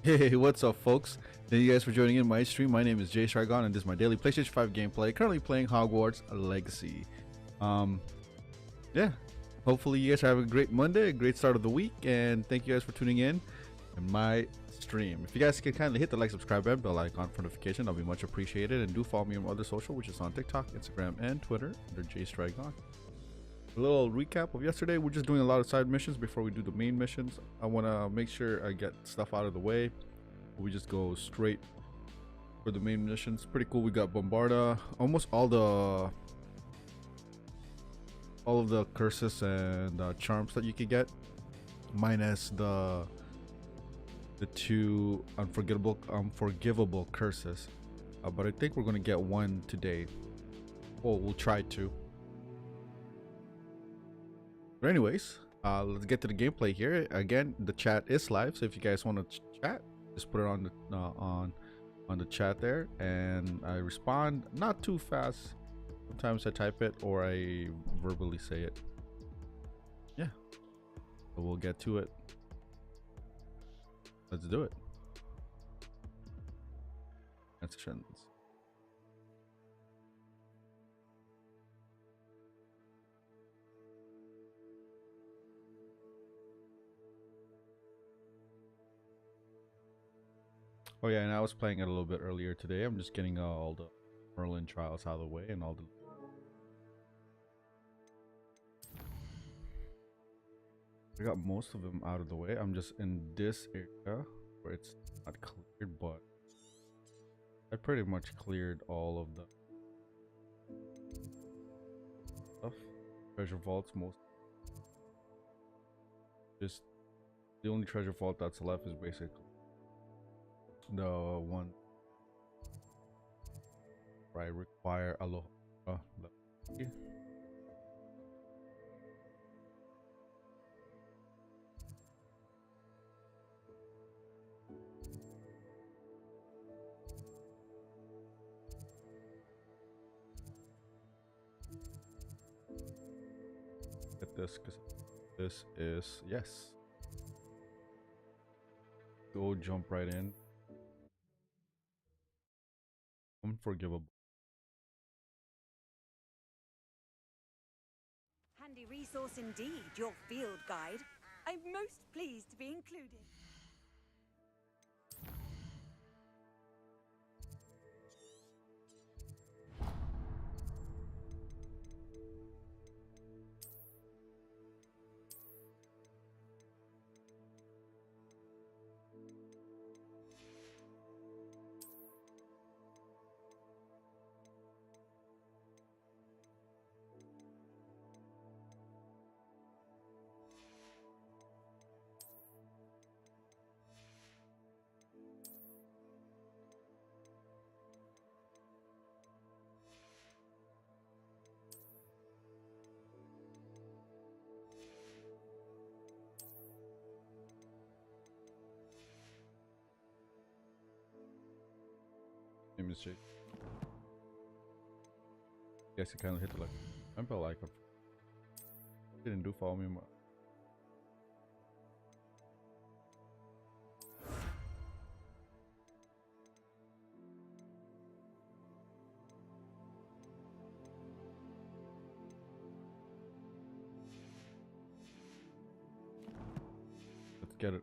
Hey, what's up, folks? Thank you guys for joining in my stream. My name is JaseTriggon, and this is my daily PlayStation 5 gameplay. Currently playing Hogwarts Legacy. Yeah. Hopefully, you guys are having a great Monday, a great start of the week, and thank you guys for tuning in my stream. If you guys can kindly hit the like, subscribe, and bell icon for notification, that'll be much appreciated. And do follow me on other social, which is on TikTok, Instagram, and Twitter under JaseTriggon. A little recap of yesterday. We're just doing a lot of side missions before we do the main missions. I want to make sure I get stuff out of the way. We just go straight for the main missions. Pretty cool. We got Bombarda, almost all of the curses and charms that you could get, minus the two unforgivable curses. But I think we're gonna get one today. Well, we'll try to. But anyways, let's get to the gameplay here. Again, the chat is live, so if you guys want to chat, just put it on the on the chat there, and I respond not too fast. Sometimes I type it or I verbally say it. Yeah, so we'll get to it. Let's do it. Transitions. Oh yeah, and I was playing it a little bit earlier today. I'm just getting all the Merlin trials out of the way and all the. I got most of them out of the way. I'm just in this area where it's not cleared, but I pretty much cleared all of the stuff. Treasure vaults, most. Just the only treasure vault that's left is basically the one where I require aloha. Get this, because this is yes. Go jump right in. Unforgivable. Handy resource indeed, your field guide. I'm most pleased to be included. name is Jake. Guess you kind of hit the like my bell icon. Didn't do follow me. Let's get it.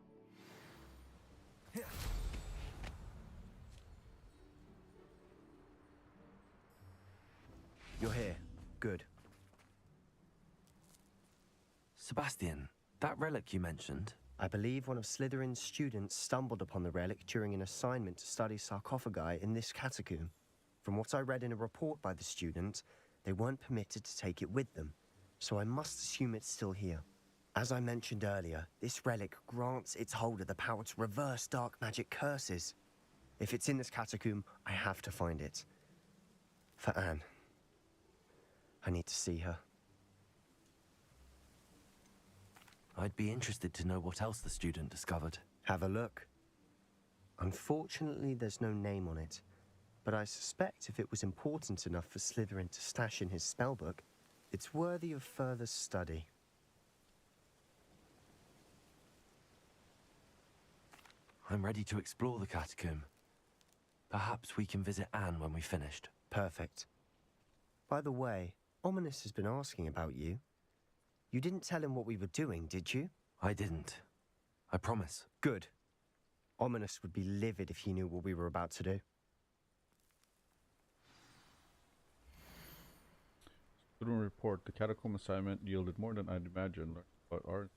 You're here. Good. Sebastian, that relic you mentioned, I believe one of Slytherin's students stumbled upon the relic during an assignment to study sarcophagi in this catacomb. From what I read in a report by the student, they weren't permitted to take it with them, so I must assume it's still here. As I mentioned earlier, this relic grants its holder the power to reverse dark magic curses. If it's in this catacomb, I have to find it. For Anne. I need to see her. I'd be interested to know what else the student discovered. Have a look. Unfortunately, there's no name on it, but I suspect if it was important enough for Slytherin to stash in his spellbook, it's worthy of further study. I'm ready to explore the catacomb. Perhaps we can visit Anne when we've finished. Perfect. By the way, Ominous has been asking about you. You didn't tell him what we were doing, did you? I didn't. I promise. Good. Ominous would be livid if he knew what we were about to do. Student report. The catacomb assignment yielded more than I'd imagined. Learn about art.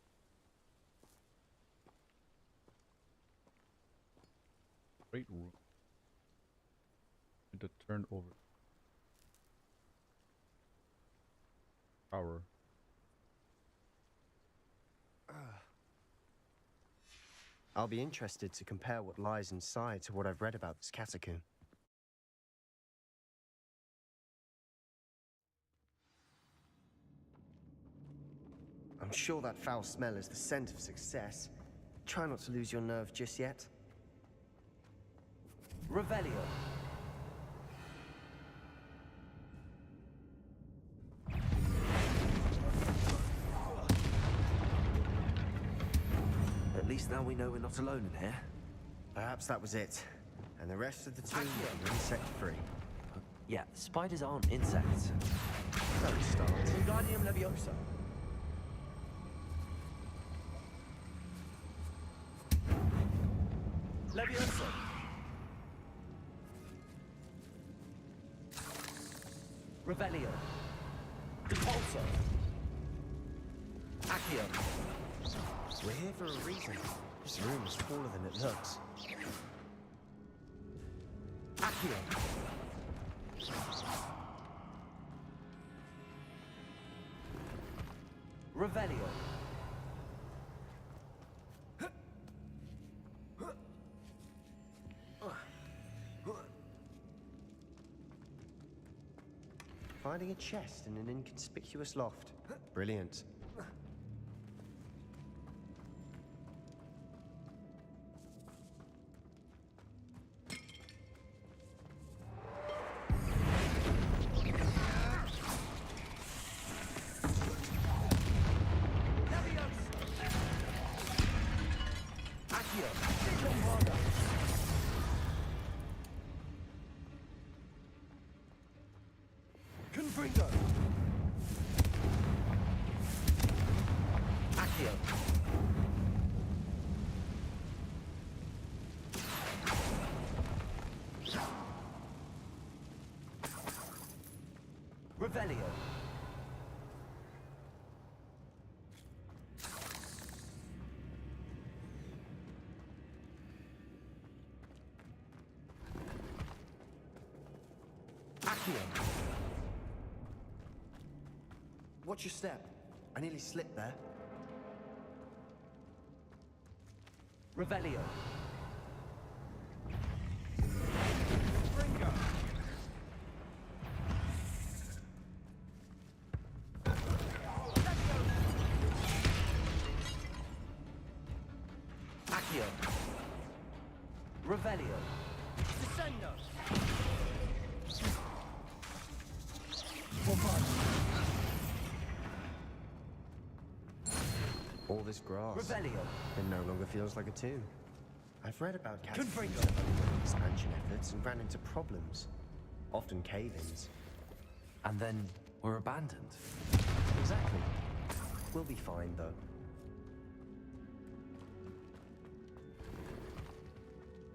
Great room. To turn over. Power. I'll be interested to compare what lies inside to what I've read about this catacomb. I'm sure that foul smell is the scent of success. Try not to lose your nerve just yet. Revelio. At least now we know we're not alone in here. Perhaps that was it. And the rest of the tomb are insect-free. Yeah, spiders aren't insects. Don't start. Wingardium Leviosa. Leviosa. Revelio. Depulso. Accio. We're here for a reason. This room is smaller than it looks. Accio. Revelio. Finding a chest in an inconspicuous loft. Brilliant. Confringo. Accio. Revelio. Accio. Watch your step. I nearly slipped there. Revelio. Accio. Revelio. Descendo. All this grass. Revelio. It no longer feels like a tomb. I've read about catacombs Confringo. that underwent expansion efforts and ran into problems. Often cave-ins. And then were abandoned. Exactly. We'll be fine, though.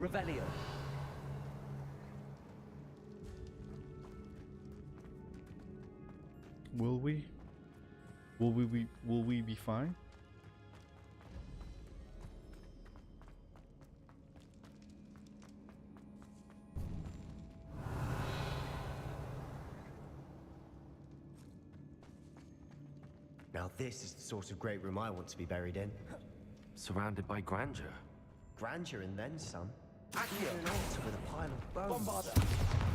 Revelio. Will we? Will we be fine? Now this is the sort of great room I want to be buried in. Surrounded by grandeur. Grandeur and then some. Accio. Even an altar with a pile of bones. Bombarda.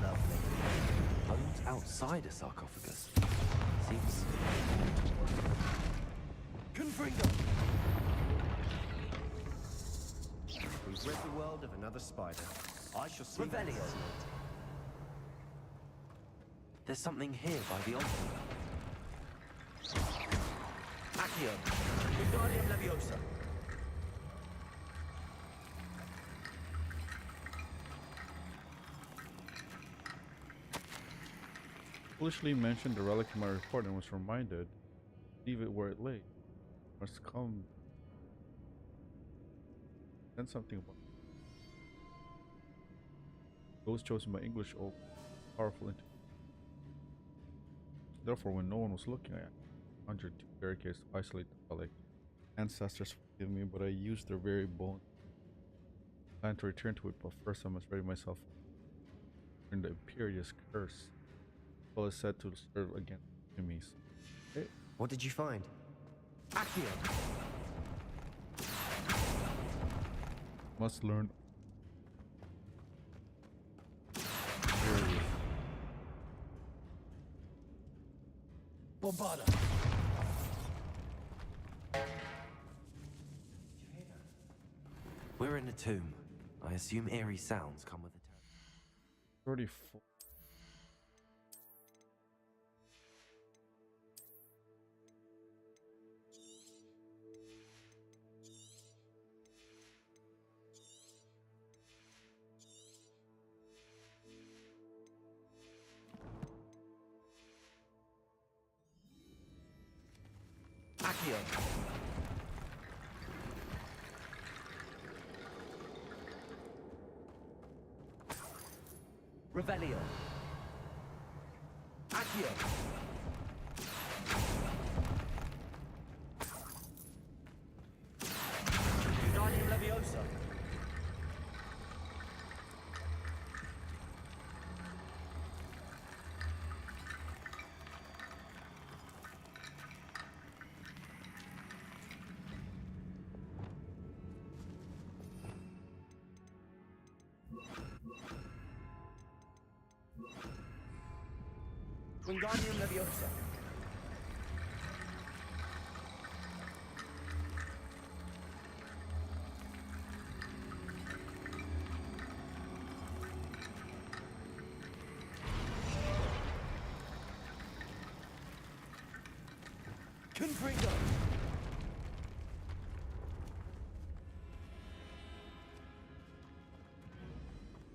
Lovely. Bones outside a sarcophagus. Seems Confringo. We've rid the world of another spider. I shall see. Revelio. there's something here by the altar. Accio. Wingardium Leviosa. Foolishly mentioned the relic in my report and was reminded, leave it where it lay. Must come. Then something about those chosen by English oak, powerful into. Therefore, when no one was looking, I conjured two barricades to isolate the relic. Ancestors forgive me, but I used their very bone. I plan to return to it, but first I must ready myself in the imperious curse. Well, is said to serve against enemies. Okay. What did you find? Accio. Must learn. Bombarda. We're in a tomb. I assume eerie sounds come with the terror. 34. Accio. Revelio. Accio. Wingardium Leviosa. Wingardium Leviosa. Confringo.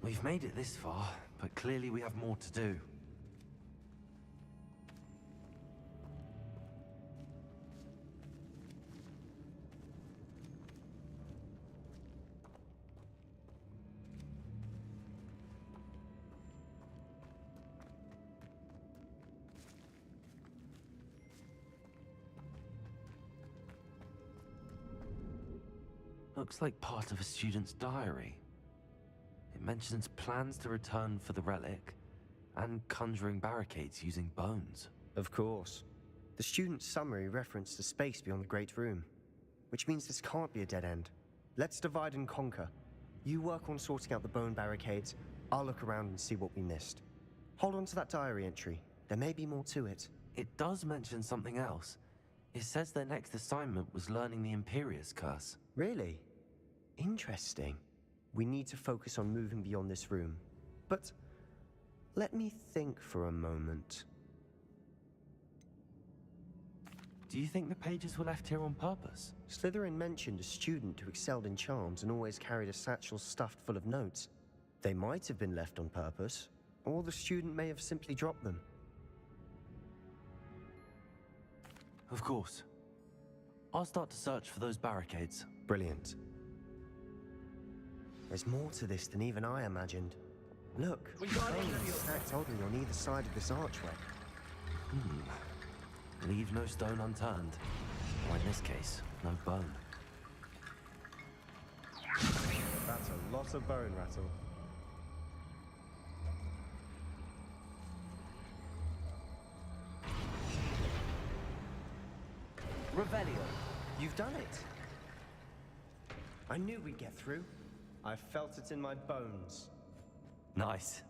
We've made it this far, but clearly we have more to do. Looks like part of a student's diary. It mentions plans to return for the relic and conjuring barricades using bones. Of course. The student's summary referenced the space beyond the Great Room, which means this can't be a dead end. Let's divide and conquer. You work on sorting out the bone barricades, I'll look around and see what we missed. Hold on to that diary entry. There may be more to it. It does mention something else. It says their next assignment was learning the Imperious Curse. Really? Interesting. We need to focus on moving beyond this room. But let me think for a moment. Do you think the pages were left here on purpose? Slytherin mentioned a student who excelled in charms and always carried a satchel stuffed full of notes. They might have been left on purpose, or the student may have simply dropped them. Of course. I'll start to search for those barricades. Brilliant. There's more to this than even I imagined. Look, bones stacked oddly on either side of this archway. Leave no stone unturned. Or in this case, no bone. That's a lot of bone rattle. Revelio. You've done it. I knew we'd get through. I felt it in my bones. Nice.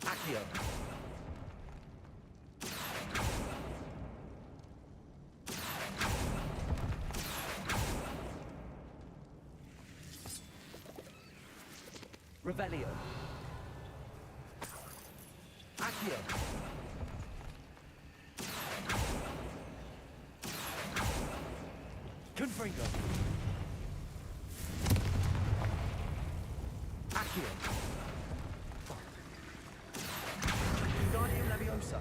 Accio. Revelio. Accio. Confringo. Accio. Wingardium Leviosa.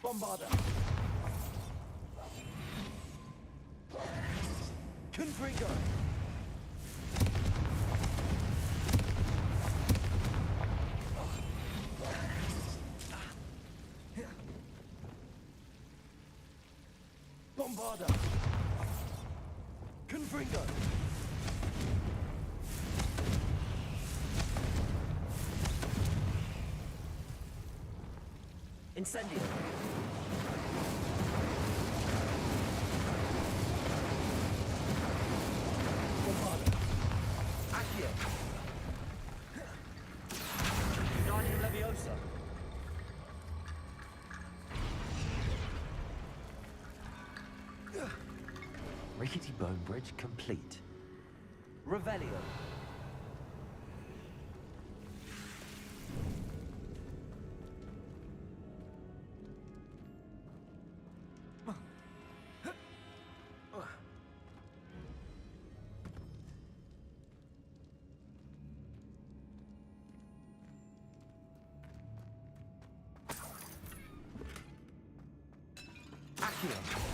Bombarda. Confringo. Bombarda. Confringo. Incendio. Bombarda. Accio. Wingardium Leviosa. Rickety bone bridge complete. Revelio. Accio.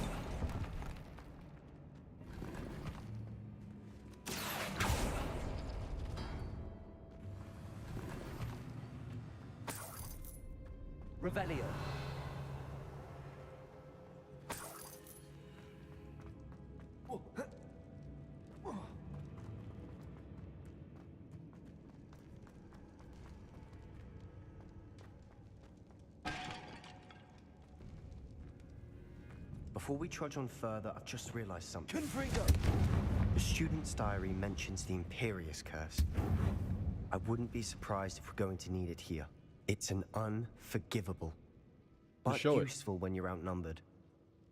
Revelio. Before we trudge on further, I've just realized something. Confringo. The student's diary mentions the Imperious Curse. I wouldn't be surprised if we're going to need it here. It's an unforgivable, but Show it. useful when you're outnumbered.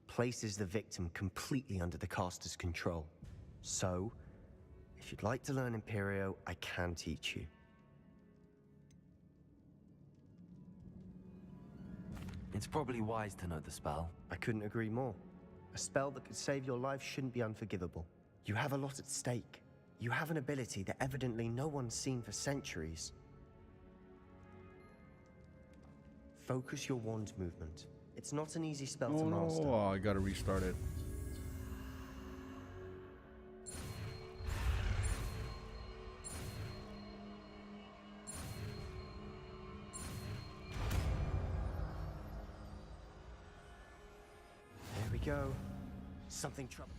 Places the victim completely under the caster's control. So, if you'd like to learn Imperio, I can teach you. It's probably wise to know the spell. I couldn't agree more. A spell that could save your life shouldn't be unforgivable. You have a lot at stake. You have an ability that evidently no one's seen for centuries. Focus your wand movement. It's not an easy spell to master. Oh, I gotta restart it. go. Something trouble.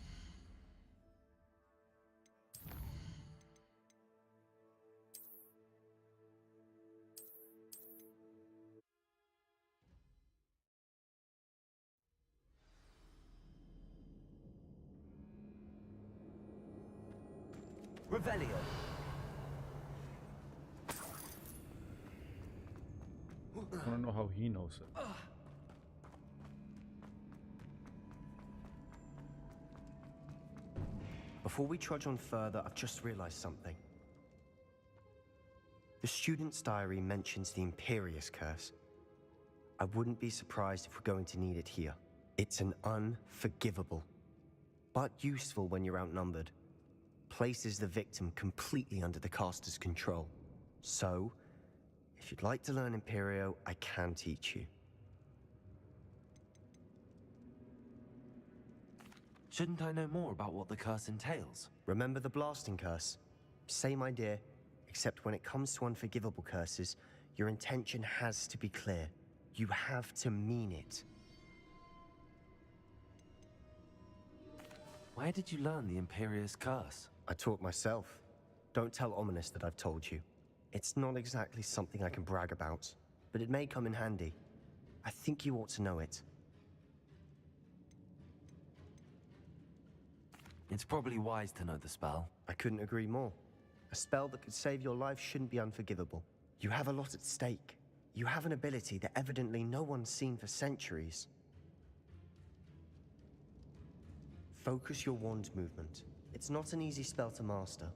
Revelio. I don't know how he knows it. Before we trudge on further, I've just realized something. The student's diary mentions the Imperious Curse. I wouldn't be surprised if we're going to need it here. It's an unforgivable, but useful when you're outnumbered. Places the victim completely under the caster's control. So, if you'd like to learn Imperio, I can teach you. Shouldn't I know more about what the curse entails? Remember the blasting curse? Same idea, except when it comes to unforgivable curses, your intention has to be clear. You have to mean it. Where did you learn the Imperious Curse? I taught myself. Don't tell Ominous that I've told you. It's not exactly something I can brag about, but it may come in handy. I think you ought to know it. It's probably wise to know the spell. I couldn't agree more. A spell that could save your life shouldn't be unforgivable. You have a lot at stake. You have an ability that evidently no one's seen for centuries. Focus your wand movement. It's not an easy spell to master.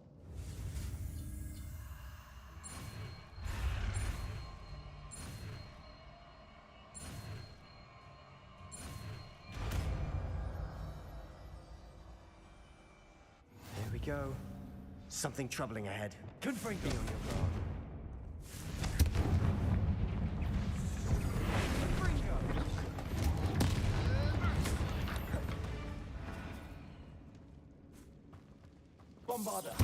There we go. Something troubling ahead. Confringo. Be on your guard. Bombarder.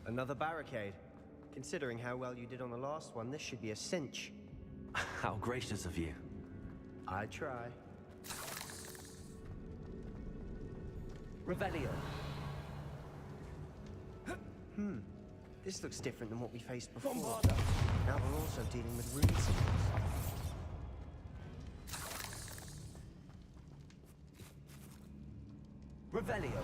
Another barricade. Considering how well you did on the last one, this should be a cinch. How gracious of you. I try. Revelio. This looks different than what we faced before. Bombarder. Now we're also dealing with rune symbols. Revelio.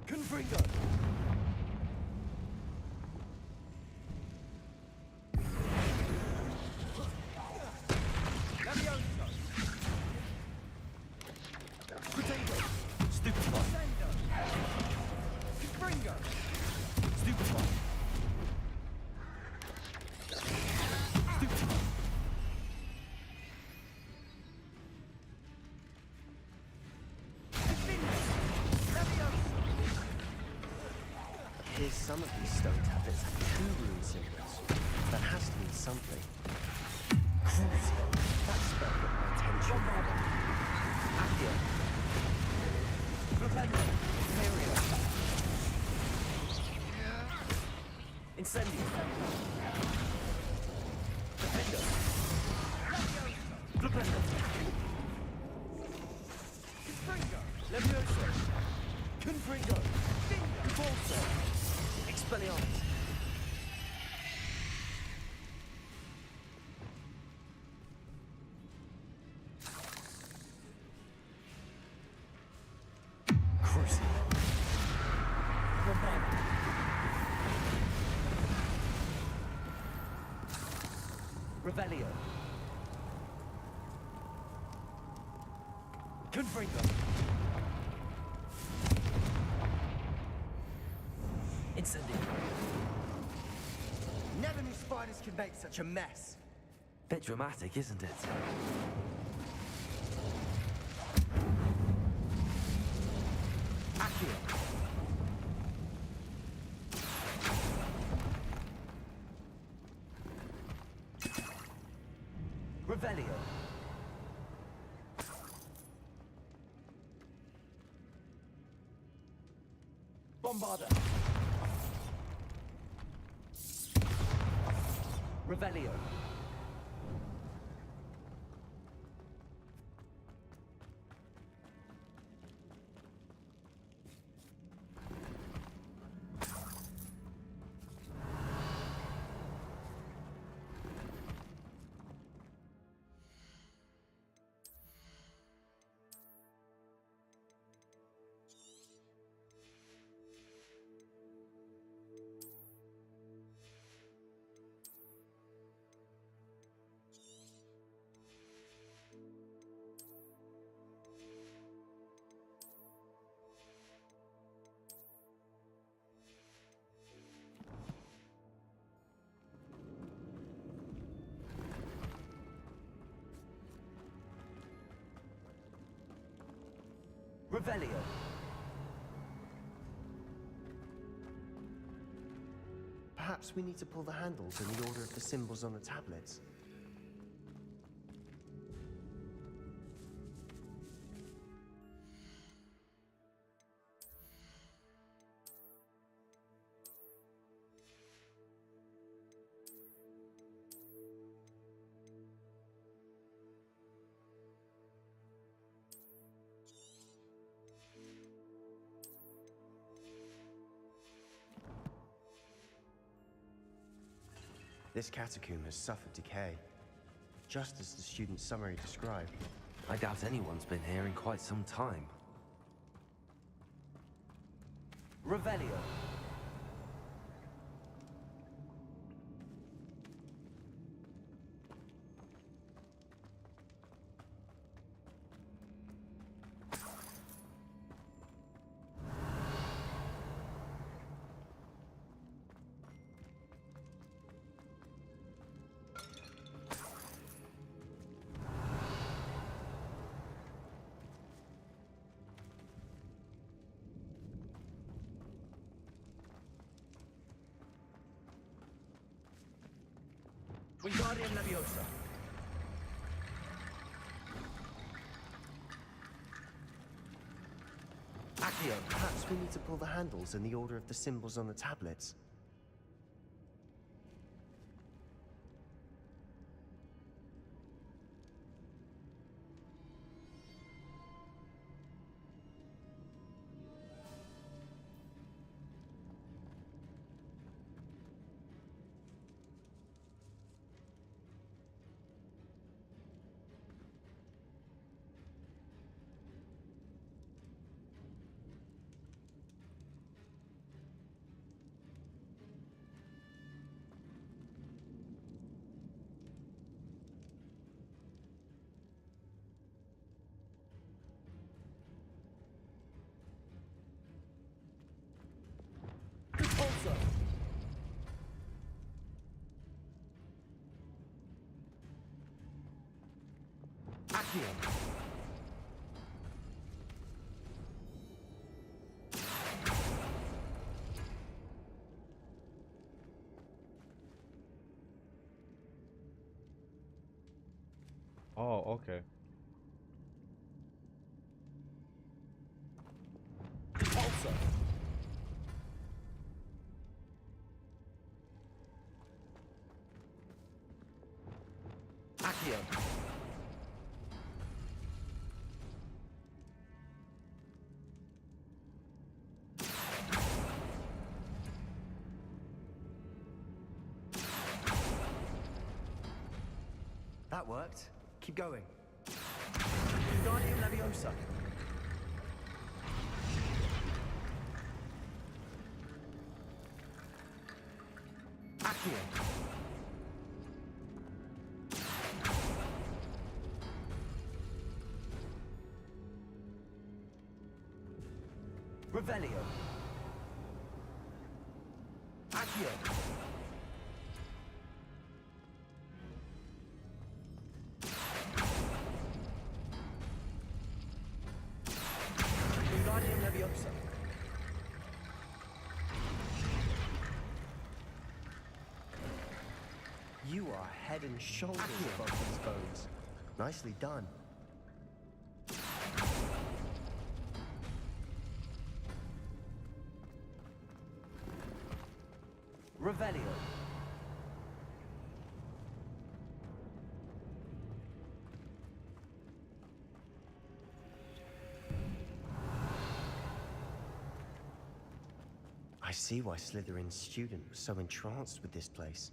Confringo. Levioso. Potato. Stupefy. Sendo. Confringo. Stupefy. Stupefy. Here's some of these stone tablets have two rune symbols. That has to mean something. Crucible. That spell got my attention. Accio. Rependo. Imperio. Incendio. Defendo. Rependo. Confringo. Levioso. Confringo. Convulso. Expelliarmus. Crucible. Bombarda. Revelio. Confringo. Incendio. Never knew spiders could make such a mess. Bit dramatic, isn't it? Accio. Revelio. Bombarda. Revelio. Revelio. Perhaps we need to pull the handles in the order of the symbols on the tablets. This catacomb has suffered decay, just as the student's summary described. I doubt anyone's been here in quite some time. Revelio. Wingardium Leviosa. Accio. Perhaps we need to pull the handles in the order of the symbols on the tablets. Repulsor. Accio. Oh, okay. Repulsor. Accio. That worked. Keep going. Wingardium Leviosa. Accio. Revelio. Accio. Wingardium Leviosa. You are head and shoulders above these bones. Nicely done. Revelio. I see why Slytherin's student was so entranced with this place.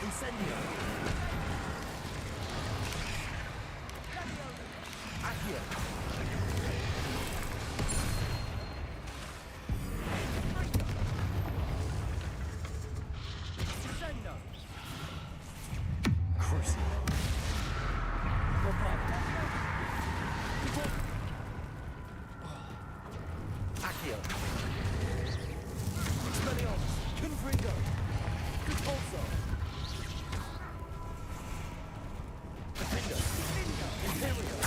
Incendio. Accio. Crescendo. Crucial. Accio. Expelliarmus. Confringo. Repulso. Defender. Imperio.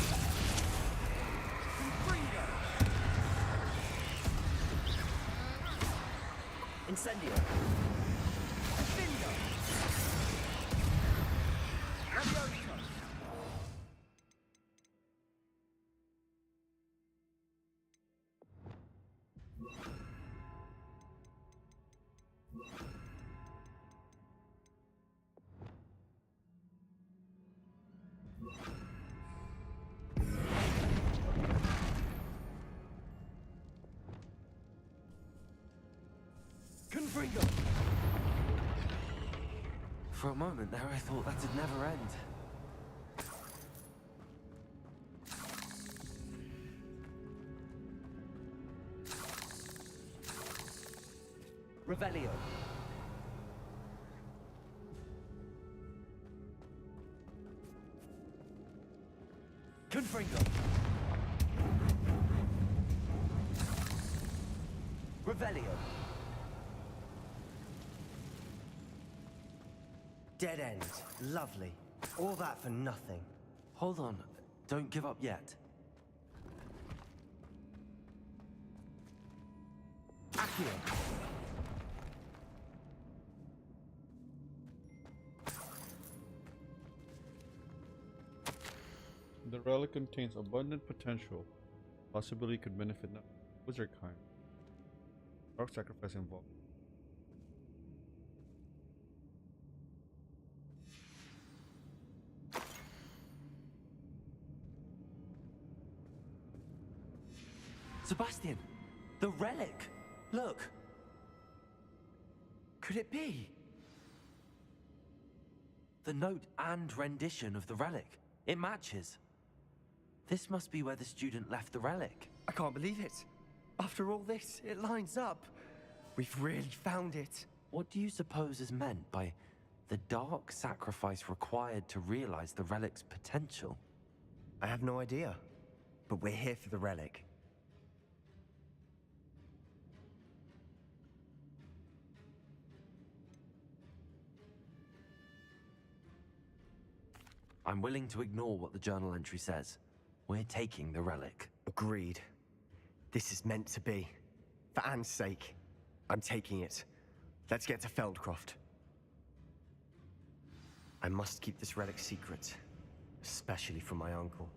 Confringo. Incendio. Defender. Leviosa. Confringo. For a moment there, I thought that'd never end. Revelio. Confringo. Revelio. Dead end. Lovely. All that for nothing. Hold on, don't give up yet. Accio. The relic contains abundant potential. Possibility could benefit not wizard kind. Dark sacrifice involved. Sebastian! The relic! Look! Could it be? The note and rendition of the relic. It matches. This must be where the student left the relic. I can't believe it. After all this, it lines up. We've really found it. What do you suppose is meant by the dark sacrifice required to realize the relic's potential? I have no idea. But we're here for the relic. I'm willing to ignore what the journal entry says. We're taking the relic. Agreed. This is meant to be. For Anne's sake, I'm taking it. Let's get to Feldcroft. I must keep this relic secret, especially from my uncle.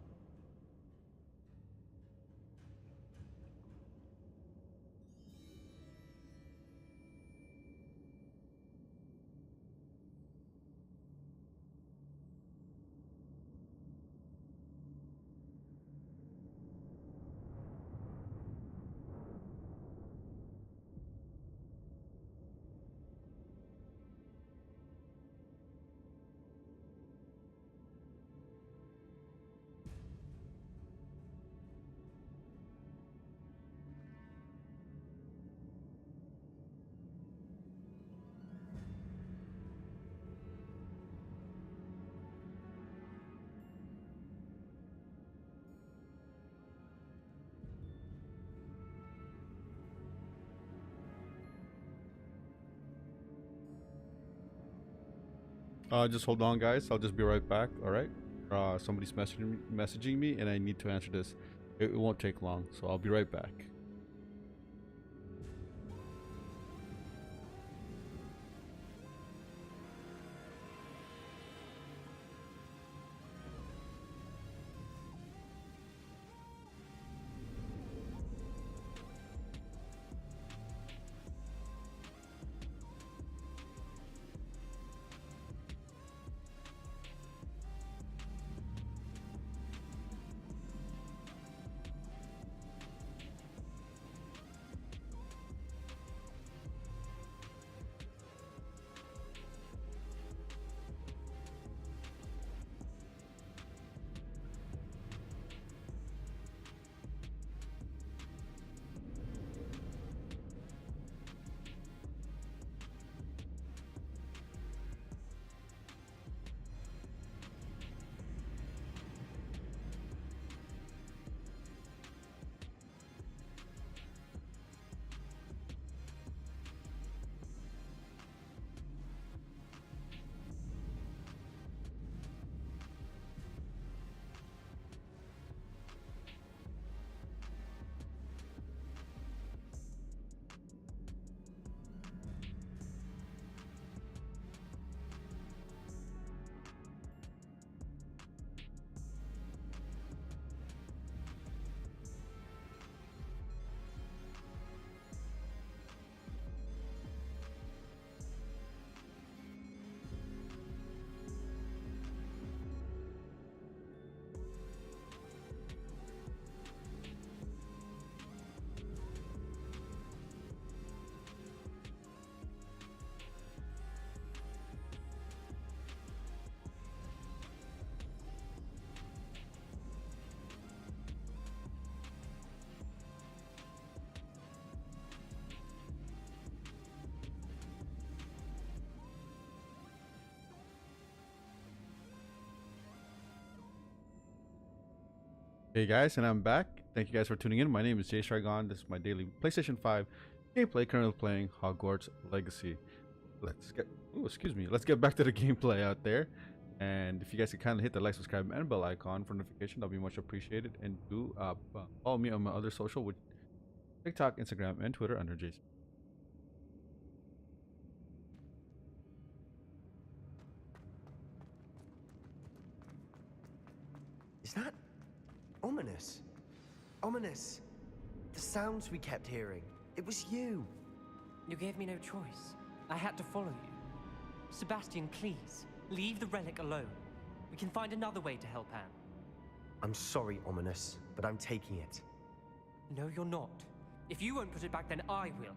Just hold on, guys. I'll just be right back. All right. Somebody's messaging me, and I need to answer this. It won't take long, so I'll be right back. Hey guys, and I'm back. Thank you guys for tuning in. My name is JaseTriggon. This is my daily PlayStation 5 gameplay. Currently playing Hogwarts Legacy. Let's get back to the gameplay out there. And if you guys could kindly hit the like, subscribe, and bell icon for notification, that'll be much appreciated. And do follow me on my other social, with TikTok, Instagram, and Twitter under Jason. Is that ominous? Ominous. The sounds we kept hearing. It was you. You gave me no choice. I had to follow you. Sebastian, please, leave the relic alone. We can find another way to help Anne. I'm sorry, Ominous, but I'm taking it. No, you're not. If you won't put it back, then I will.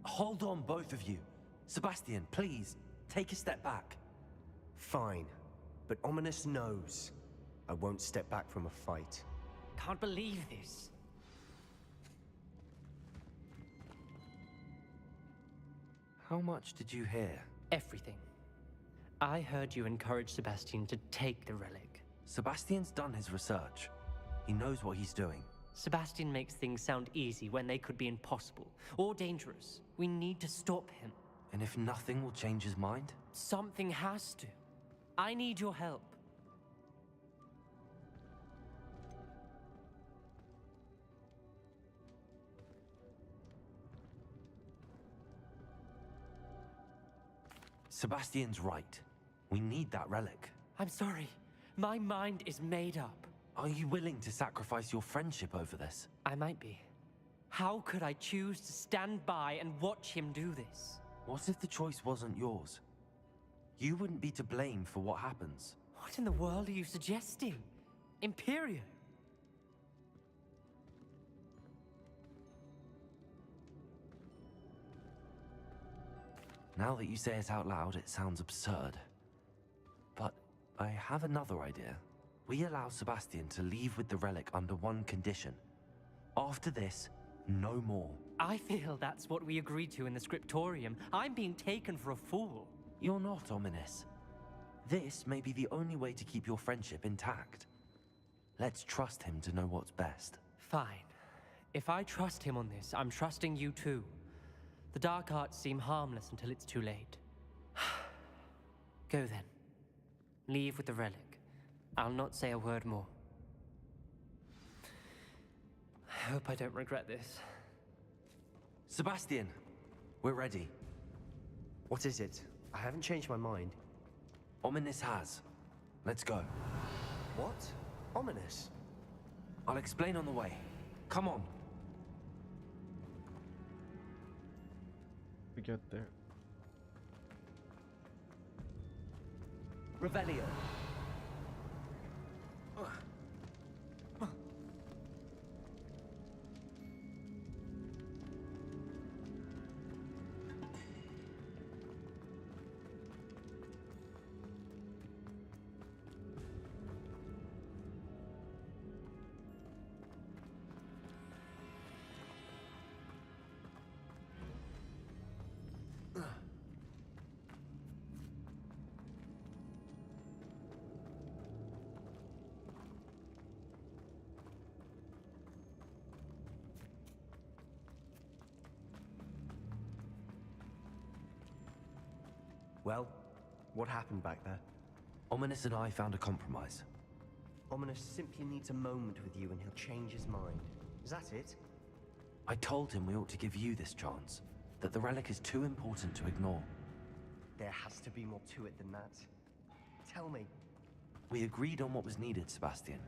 Hold on, both of you. Sebastian, please, take a step back. Fine, but Ominous knows I won't step back from a fight. Can't believe this. How much did you hear? Everything. I heard you encourage Sebastian to take the relic. Sebastian's done his research. He knows what he's doing. Sebastian makes things sound easy when they could be impossible or dangerous. We need to stop him. And if nothing will change his mind? Something has to. I need your help. Sebastian's right. We need that relic. I'm sorry. My mind is made up. Are you willing to sacrifice your friendship over this? I might be. How could I choose to stand by and watch him do this? What if the choice wasn't yours? You wouldn't be to blame for what happens. What in the world are you suggesting? Imperium? Now that you say it out loud, it sounds absurd. But I have another idea. We allow Sebastian to leave with the relic under one condition. After this, no more. I feel that's what we agreed to in the scriptorium. I'm being taken for a fool. You're not, Ominous. This may be the only way to keep your friendship intact. Let's trust him to know what's best. Fine. If I trust him on this, I'm trusting you too. The dark arts seem harmless until it's too late. Go then. Leave with the relic. I'll not say a word more. I hope I don't regret this. Sebastian, we're ready. What is it? I haven't changed my mind. Ominous has. Let's go. What? Ominous? I'll explain on the way. Come on. We get there. Revelio. Well, what happened back there? Ominous and I found a compromise. Ominous simply needs a moment with you and he'll change his mind. Is that it? I told him we ought to give you this chance, that the relic is too important to ignore. There has to be more to it than that. Tell me. We agreed on what was needed, Sebastian.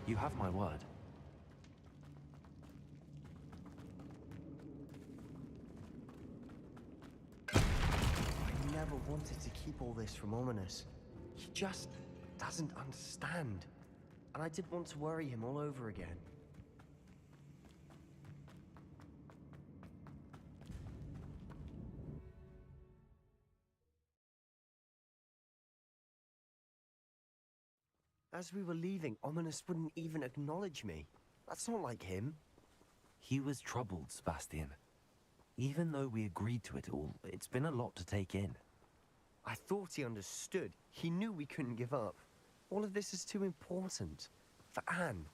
You have my word. I never wanted to keep all this from Ominous. He just doesn't understand. And I didn't want to worry him all over again. As we were leaving, Ominous wouldn't even acknowledge me. That's not like him. He was troubled, Sebastian. Even though we agreed to it all, it's been a lot to take in. I thought he understood. He knew we couldn't give up. All of this is too important. For Anne.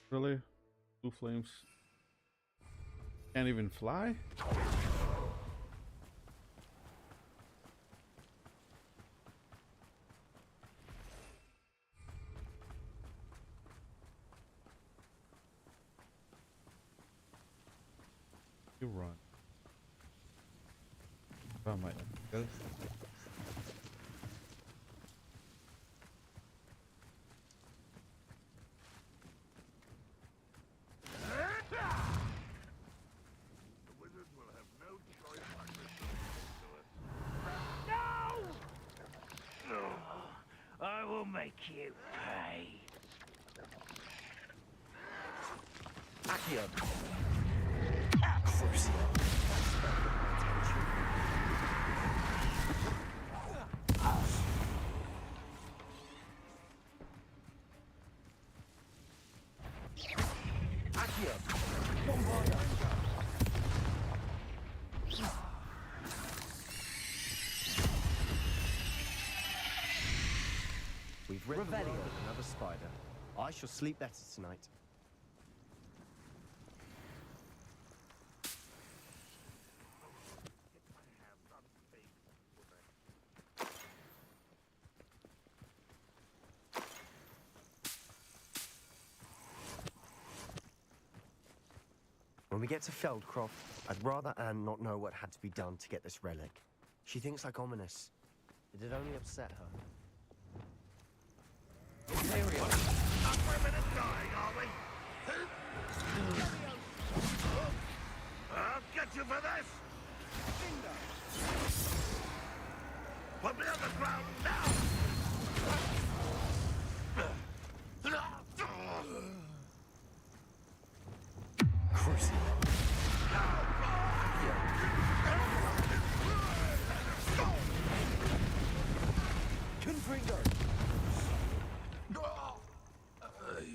Really? Blue flames can't even fly? You run. Oh my god. I will make you pay. Accio. We've rid the Revelio. world of another spider. I shall sleep better tonight. When we get to Feldcroft, I'd rather Anne not know what had to be done to get this relic. She thinks like Ominous. It'd only upset her. Imperial. Not for a minute dying, are we? I'll get you for this! Put me on the ground now! Crucible.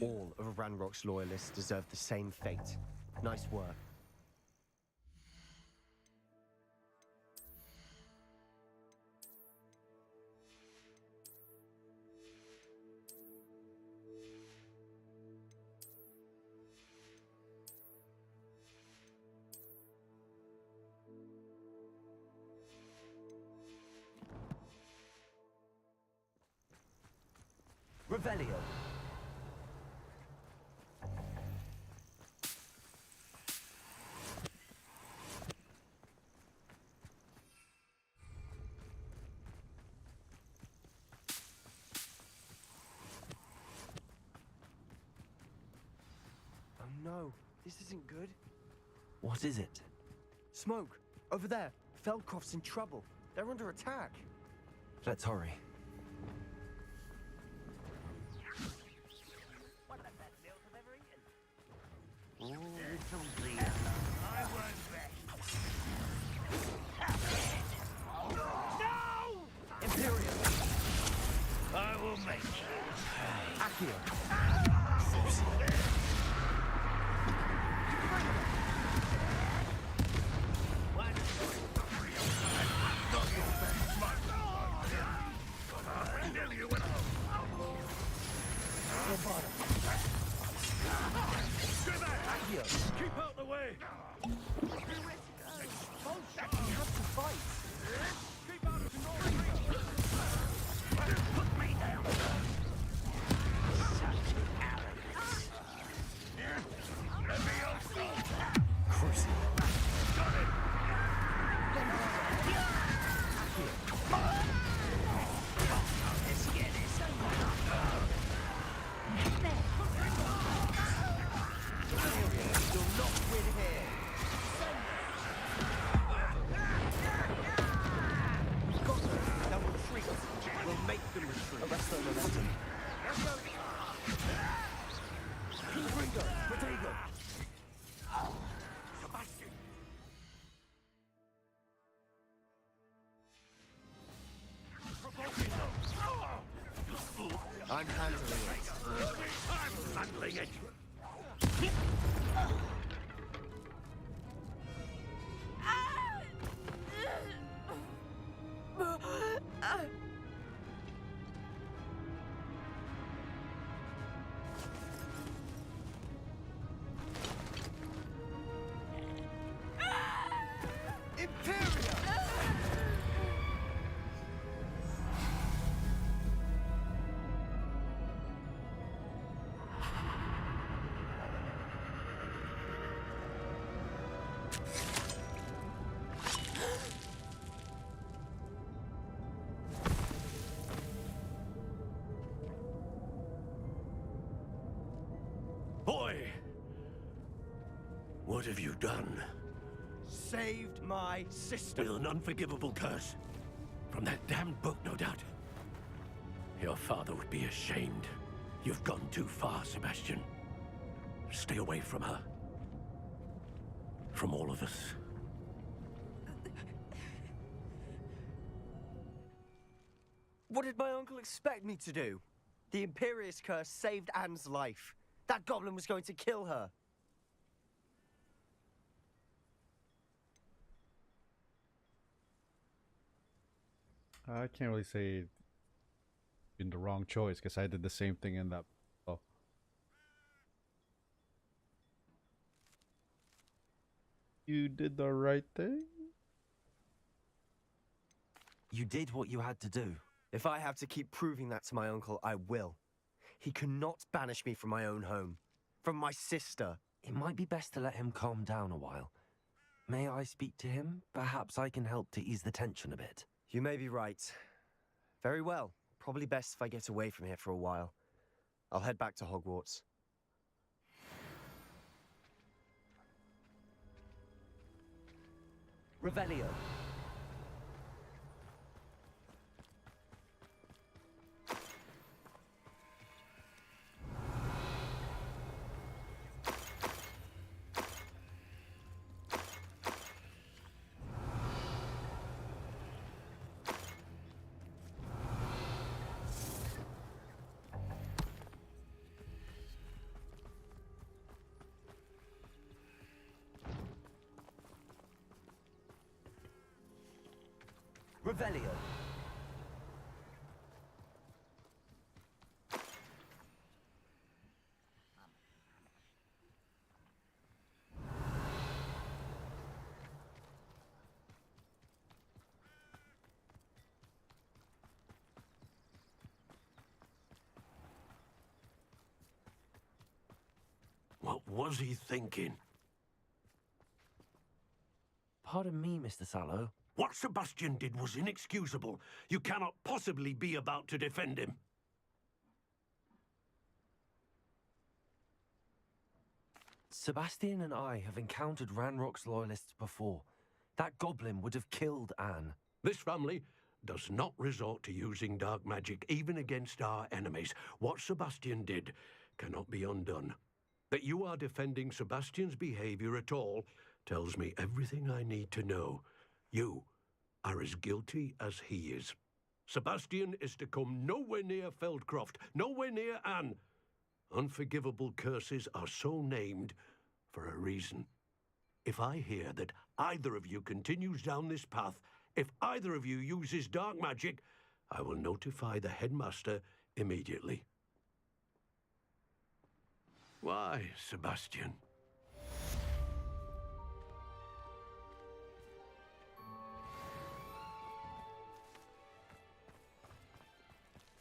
All of Ranrock's loyalists deserve the same fate. Nice work. Revelio. Oh no, this isn't good. What is it? Smoke! Over there! Feldcroft's in trouble. They're under attack. Let's hurry. One of the best meals I've ever eaten. Oh, little Leo. I won't bet. No! Imperium! I will make you. Accio! Keep out the way! We have to fight! Keep out of the Put me down. Such arrogance. Let me out! Crucial. Got it! Let's get this over. You'll not win here! We've got them! They'll retreat! We'll make them retreat! Arrest their momentum! Ringo! Protego! Sebastian! Provoking them! I'm handling it. I'm handling it! Imperium! Boy! What have you done? Saved my sister! With an unforgivable curse. From that damned book, no doubt. Your father would be ashamed. You've gone too far, Sebastian. Stay away from her. From all of us. What did my uncle expect me to do? The Imperius curse saved Anne's life. That goblin was going to kill her. I can't really say in the wrong choice because I did the same thing in that. Oh. You did the right thing? You did what you had to do. If I have to keep proving that to my uncle, I will. He cannot banish me from my own home. From my sister. It might be best to let him calm down a while. May I speak to him? Perhaps I can help to ease the tension a bit. You may be right. Very well. Probably best if I get away from here for a while. I'll head back to Hogwarts. Revelio. Revelio. What was he thinking? Pardon me, Mr. Sallow. What Sebastian did was inexcusable. You cannot possibly be about to defend him. Sebastian and I have encountered Ranrock's loyalists before. That goblin would have killed Anne. This family does not resort to using dark magic, even against our enemies. What Sebastian did cannot be undone. That you are defending Sebastian's behavior at all tells me everything I need to know. You are as guilty as he is. Sebastian is to come nowhere near Feldcroft, nowhere near Anne. Unforgivable curses are so named for a reason. If I hear that either of you continues down this path, if either of you uses dark magic, I will notify the headmaster immediately. Why, Sebastian?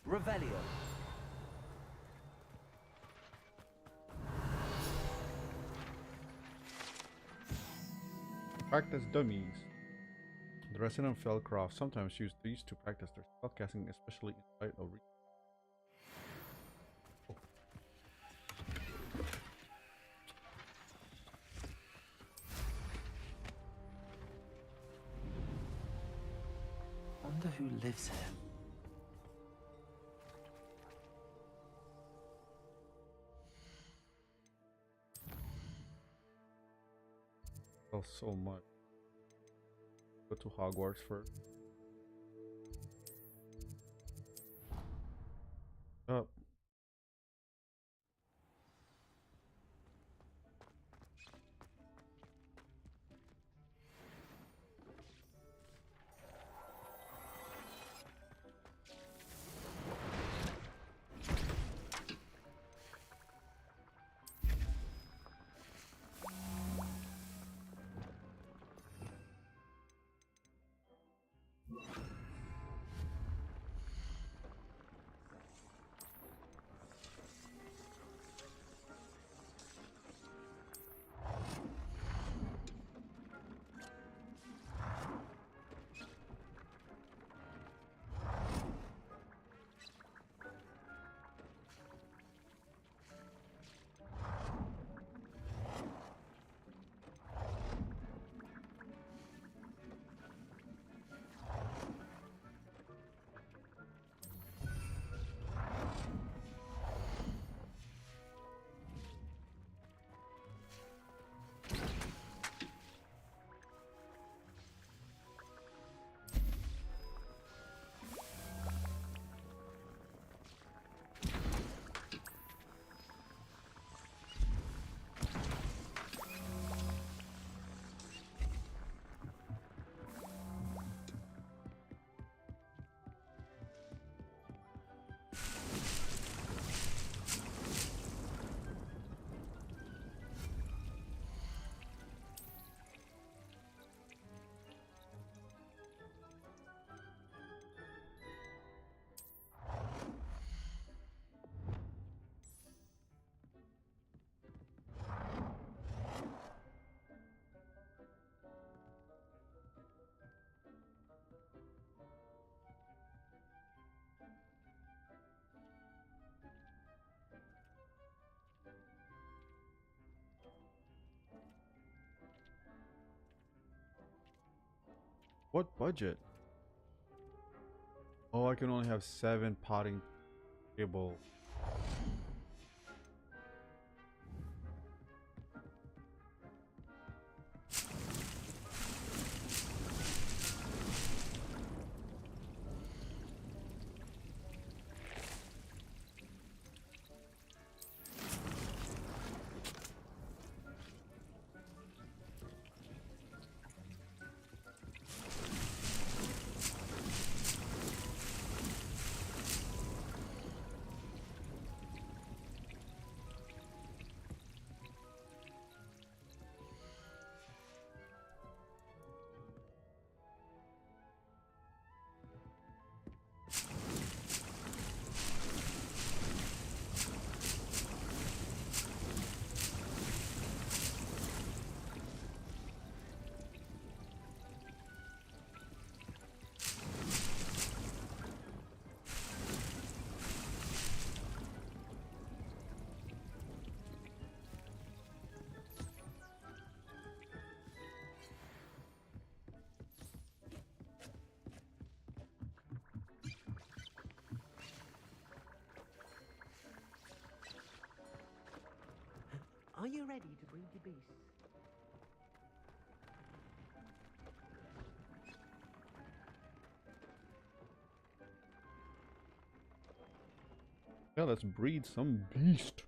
Revelio. Practice dummies. The resident of Feldcroft sometimes use these to practice their spellcasting, especially in spite of Wonder who lives here. so much. Go to Hogwarts first. Up. What budget? Oh, I can only have 7 potting table. you ready to breed your beasts? Yeah, let's breed some beast.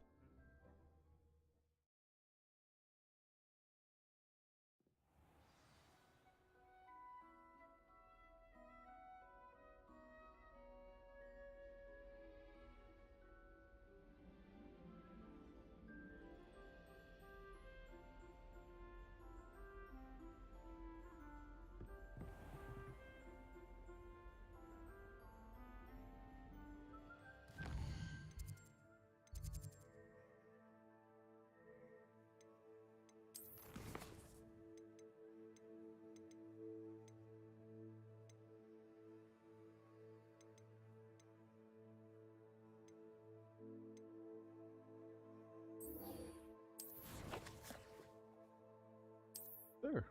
There.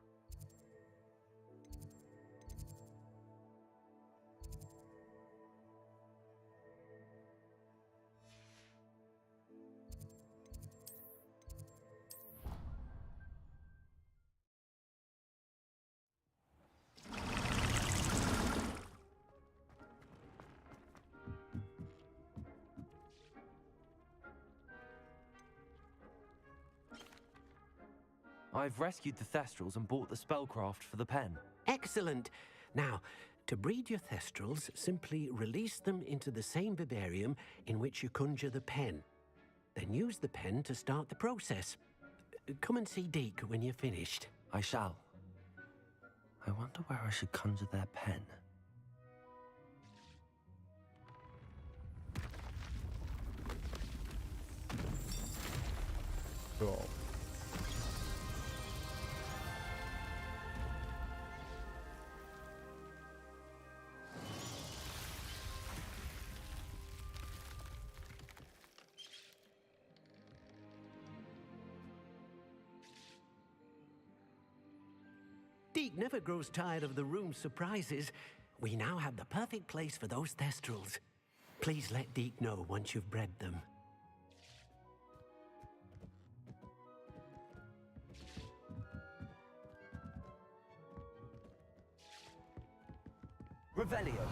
I've rescued the Thestrals and bought the spellcraft for the pen. Excellent. Now, to breed your Thestrals, simply release them into the same vivarium in which you conjure the pen. Then use the pen to start the process. Come and see Deke when you're finished. I shall. I wonder where I should conjure their pen. Cool. Deke never grows tired of the room's surprises. We now have the perfect place for those Thestrals. Please let Deke know once you've bred them. Revelio.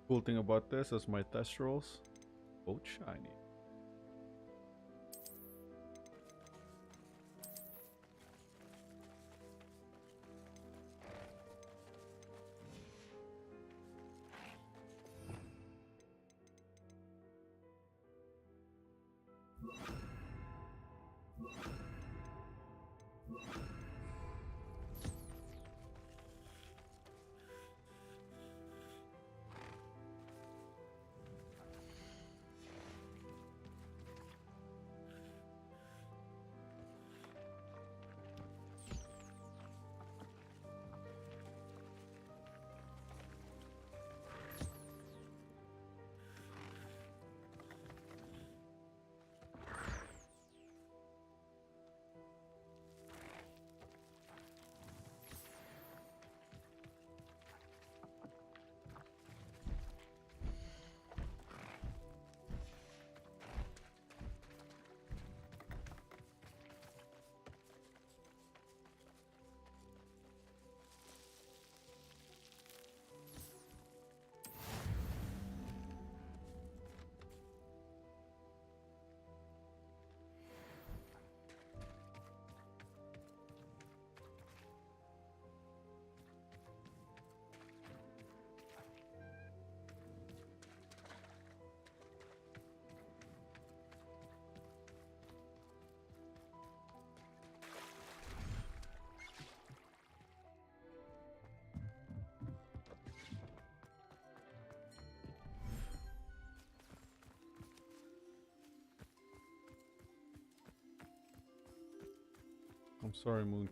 Cool thing about this is my Thestrals, both shiny. I'm sorry, Moon.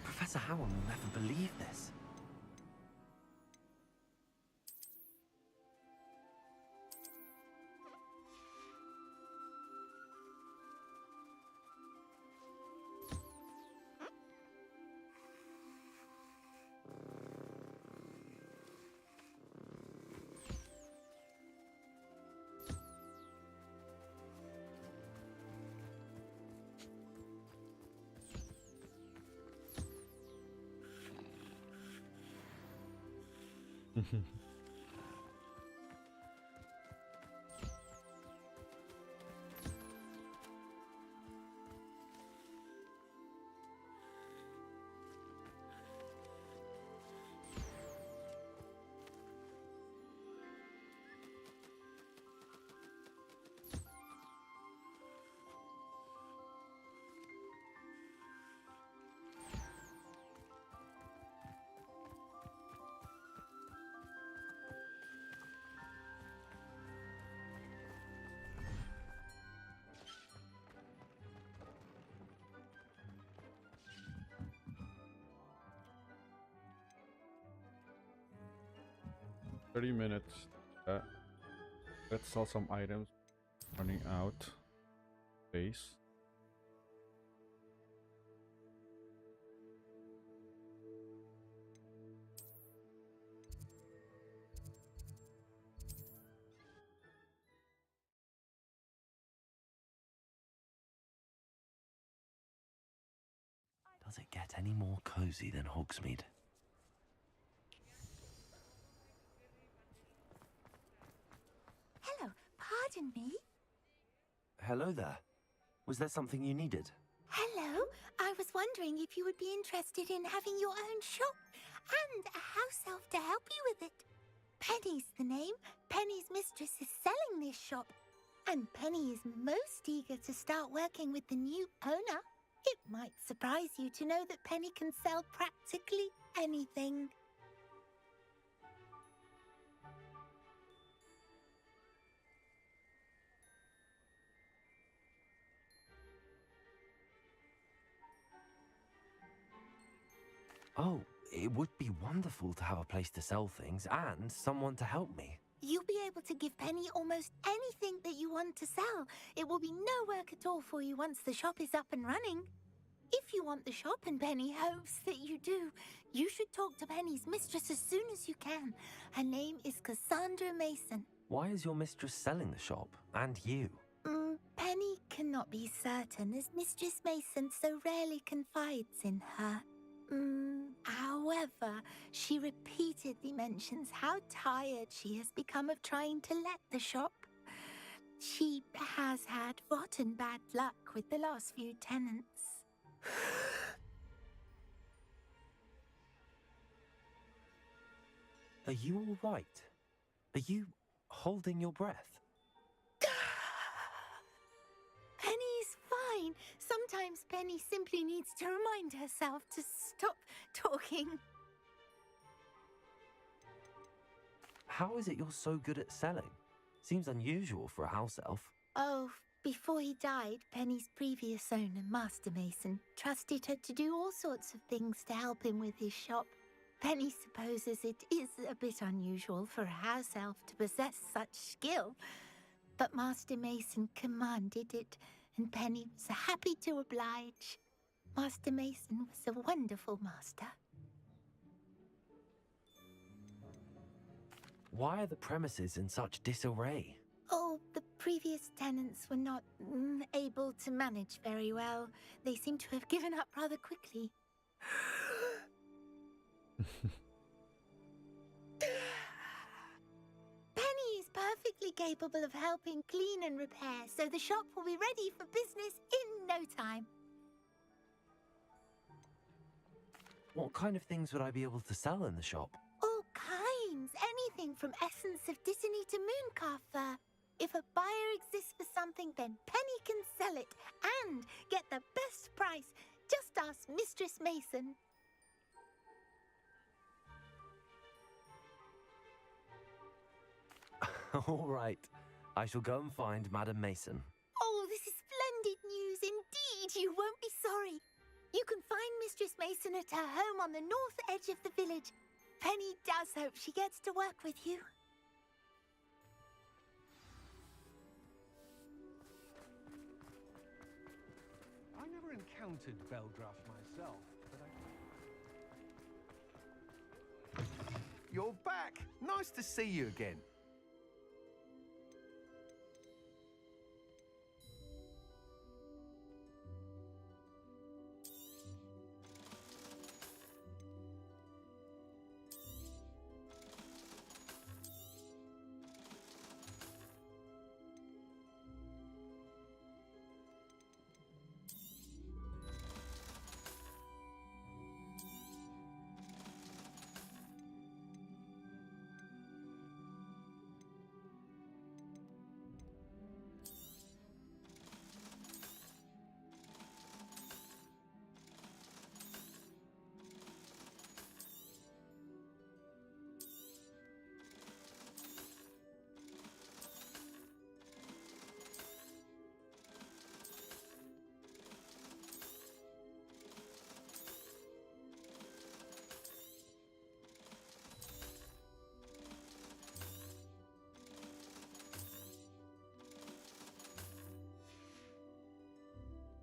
Professor Howard will never believe this. $30. Let's sell some items. Running out. Space. Does it get any more cozy than Hogsmeade? Hello, pardon me. Hello there. Was there something you needed? Hello, I was wondering if you would be interested in having your own shop and a house elf to help you with it. Penny's the name. Penny's mistress is selling this shop, and Penny is most eager to start working with the new owner. It might surprise you to know that Penny can sell practically anything. Oh, it would be wonderful to have a place to sell things and someone to help me. You'll be able to give Penny almost anything that you want to sell. It will be no work at all for you once the shop is up and running. If you want the shop, and Penny hopes that you do, you should talk to Penny's mistress as soon as you can. Her name is Cassandra Mason. Why is your mistress selling the shop? And you? Penny cannot be certain, as Mistress Mason so rarely confides in her. However, she repeatedly mentions how tired she has become of trying to let the shop. She has had rotten bad luck with the last few tenants. Are you all right? Are you holding your breath? Penny's fine. Sometimes Penny simply needs to remind herself to stop talking. How is it you're so good at selling? Seems unusual for a house elf. Oh, before he died, Penny's previous owner, Master Mason, trusted her to do all sorts of things to help him with his shop. Penny supposes it is a bit unusual for a house elf to possess such skill, but Master Mason commanded it, and Penny was happy to oblige. Master Mason was a wonderful master. Why are the premises in such disarray? Oh, the previous tenants were not able to manage very well. They seem to have given up rather quickly. Penny is perfectly capable of helping clean and repair, so the shop will be ready for business in no time. What kind of things would I be able to sell in the shop? All kinds. Anything from essence of Dittany to Mooncar fur. If a buyer exists for something, then Penny can sell it and get the best price. Just ask Mistress Mason. All right. I shall go and find Madam Mason. Oh, this is splendid news indeed. You won't be sorry. You can find Mistress Mason at her home on the north edge of the village. Penny does hope she gets to work with you. I never encountered Beldraft myself, but You're back! Nice to see you again.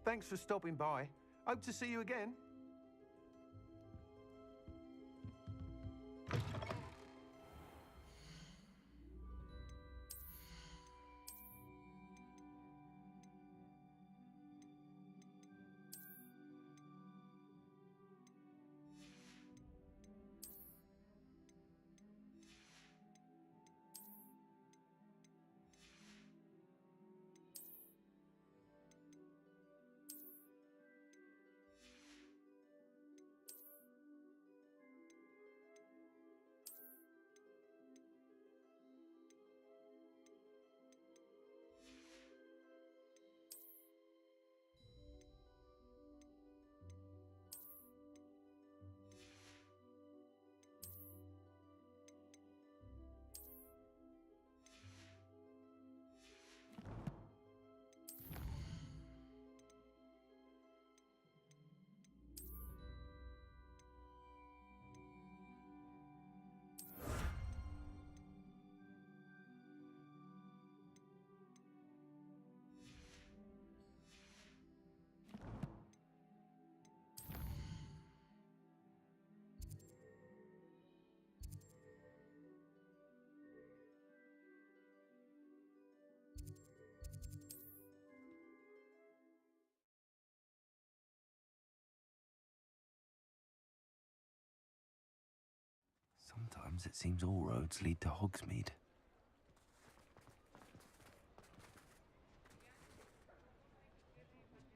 Thanks for stopping by. Hope to see you again. Sometimes it seems all roads lead to Hogsmeade.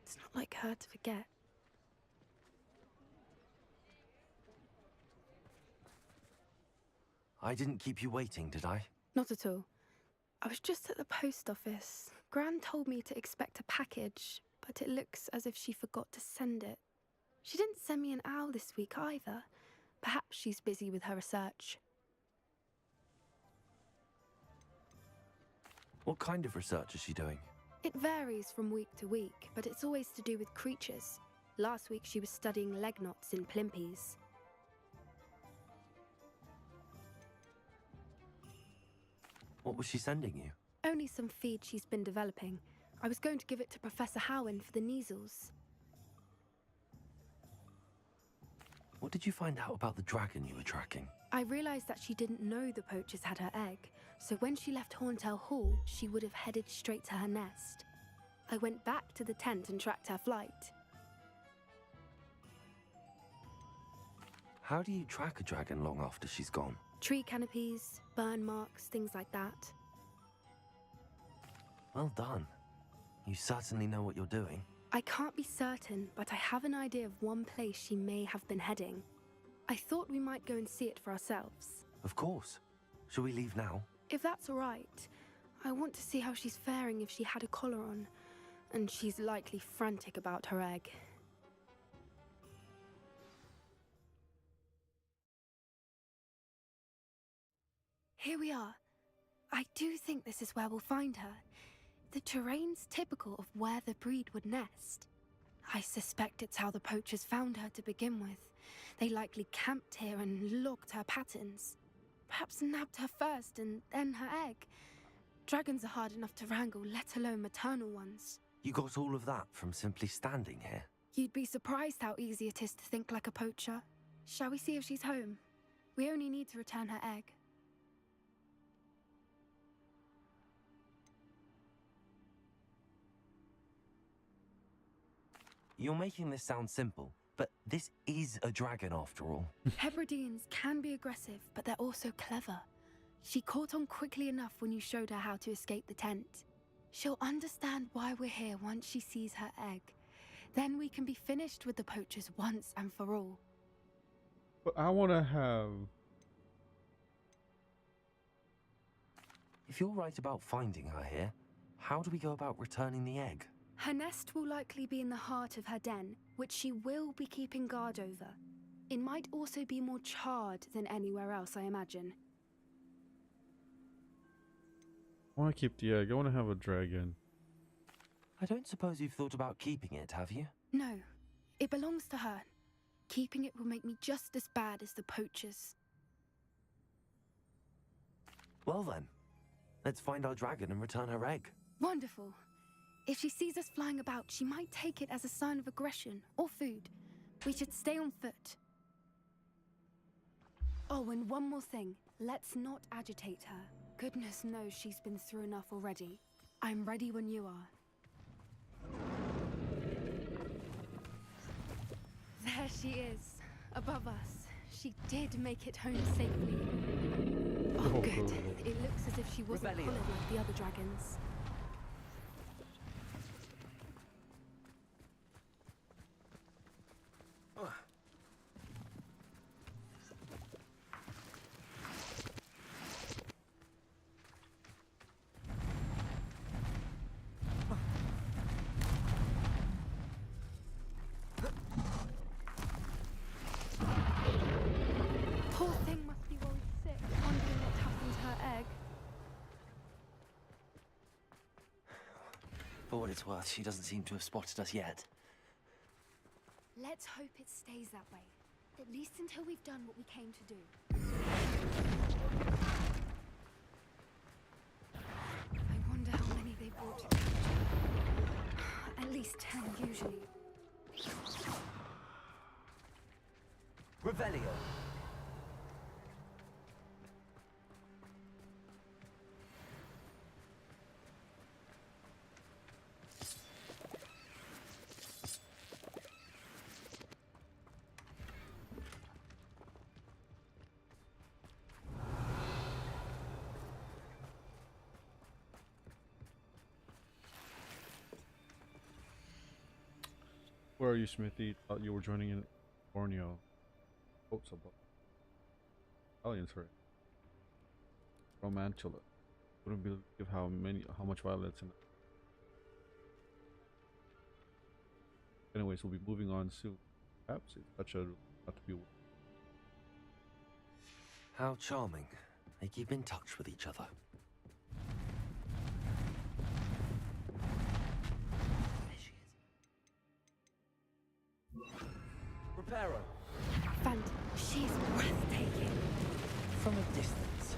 It's not like her to forget. I didn't keep you waiting, did I? Not at all. I was just at the post office. Gran told me to expect a package, but it looks as if she forgot to send it. She didn't send me an owl this week either. Perhaps she's busy with her research. What kind of research is she doing? It varies from week to week, but it's always to do with creatures. Last week she was studying leg knots in plimpies. What was she sending you? Only some feed she's been developing. I was going to give it to Professor Howen for the measles. What did you find out about the dragon you were tracking? I realized that she didn't know the poachers had her egg, so when she left Horntail Hall, she would have headed straight to her nest. I went back to the tent and tracked her flight. How do you track a dragon long after she's gone? Tree canopies, burn marks, things like that. Well done. You certainly know what you're doing. I can't be certain, but I have an idea of one place she may have been heading. I thought we might go and see it for ourselves. Of course. Shall we leave now? If that's all right. I want to see how she's faring if she had a collar on. And she's likely frantic about her egg. Here we are. I do think this is where we'll find her. The terrain's typical of where the breed would nest. I suspect it's how the poachers found her to begin with. They likely camped here and logged her patterns. Perhaps nabbed her first and then her egg. Dragons are hard enough to wrangle, let alone maternal ones. You got all of that from simply standing here? You'd be surprised how easy it is to think like a poacher. Shall we see if she's home? We only need to return her egg. You're making this sound simple, but this is a dragon after all. Hebrideans can be aggressive, but they're also clever. She caught on quickly enough when you showed her how to escape the tent. She'll understand why we're here once she sees her egg. Then we can be finished with the poachers once and for all. But I want to have... If you're right about finding her here, how do we go about returning the egg? Her nest will likely be in the heart of her den, which she will be keeping guard over. It might also be more charred than anywhere else, I imagine. I want to keep the egg. I want to have a dragon. I don't suppose you've thought about keeping it, have you? No, it belongs to her. Keeping it will make me just as bad as the poachers. Well then, let's find our dragon and return her egg. Wonderful. If she sees us flying about, she might take it as a sign of aggression or food. We should stay on foot. Oh, and one more thing. Let's not agitate her. Goodness knows she's been through enough already. I'm ready when you are. There she is, above us. She did make it home safely. Oh, good. It looks as if she wasn't collared like the other dragons. Poor thing must be worried sick, wondering what happened to her egg. For what it's worth, she doesn't seem to have spotted us yet. Let's hope it stays that way. At least until we've done what we came to do. I wonder how many they brought to capture. At least 10 usually. Revelio! Where are you, Smithy? Thought you were joining in Borneo. Hopes about Italians, right? Romantula. Wouldn't believe how much violence in it. Anyways, we'll be moving on soon. Perhaps it's such a not to be. How charming. They keep in touch with each other. There she is. Reparo. Phantom, she's breathtaking. From a distance.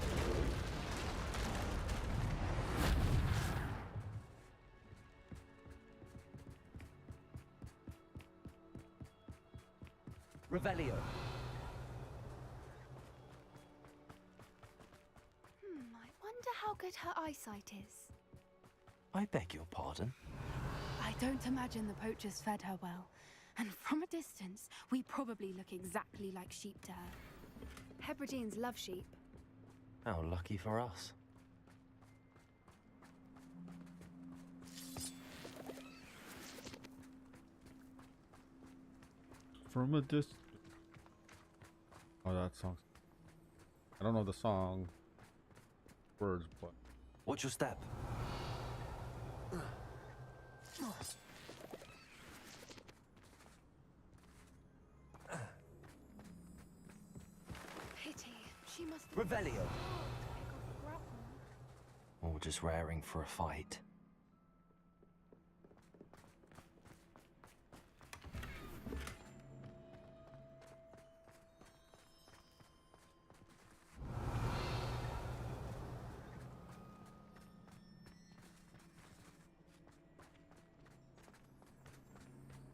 Revelio. I wonder how good her eyesight is. I beg your pardon? I don't imagine the poachers fed her well. And from a distance, we probably look exactly like sheep to her. Hebrideans love sheep. How lucky for us. From a distance. Oh, that song. I don't know the song words, but. Watch your step. Pity. She must have Revelio. to pick off the grapple. Or just raring for a fight.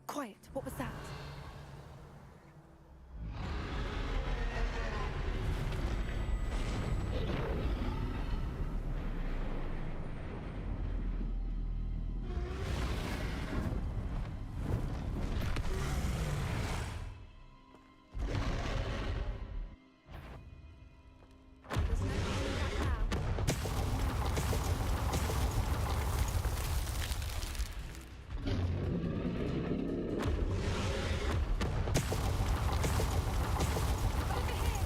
Quiet, what was that? There's no turning back now. Over here!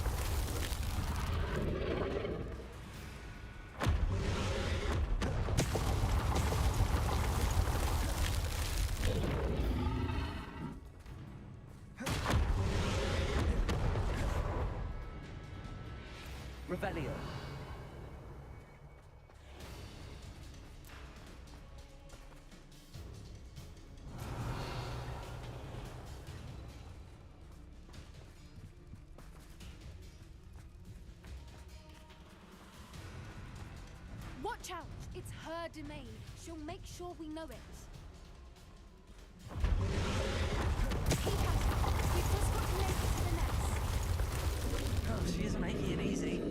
Revelio. Watch out! It's her domain. She'll make sure we know it. Keep at it. We've just got to make it to the nest. Oh, she isn't making it easy.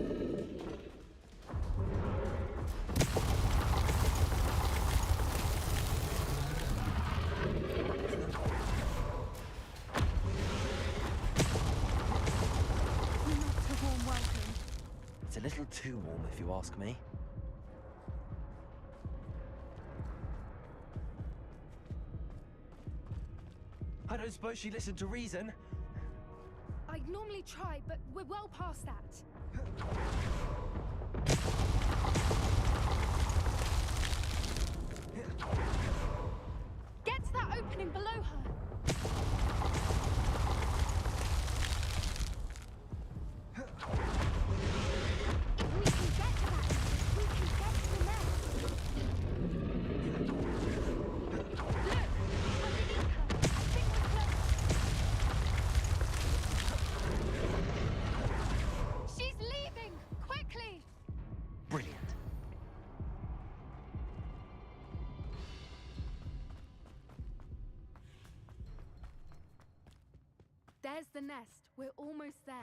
Not a warm welcome. It's a little too warm if you ask me. I don't suppose she listened to reason. I'd normally try, but we're well past that. Get to that opening below her. If we can get to that, we can get to the nest. Look! Underneath her. I think we're close. She's leaving! Quickly! Brilliant. There's the nest. We're almost there.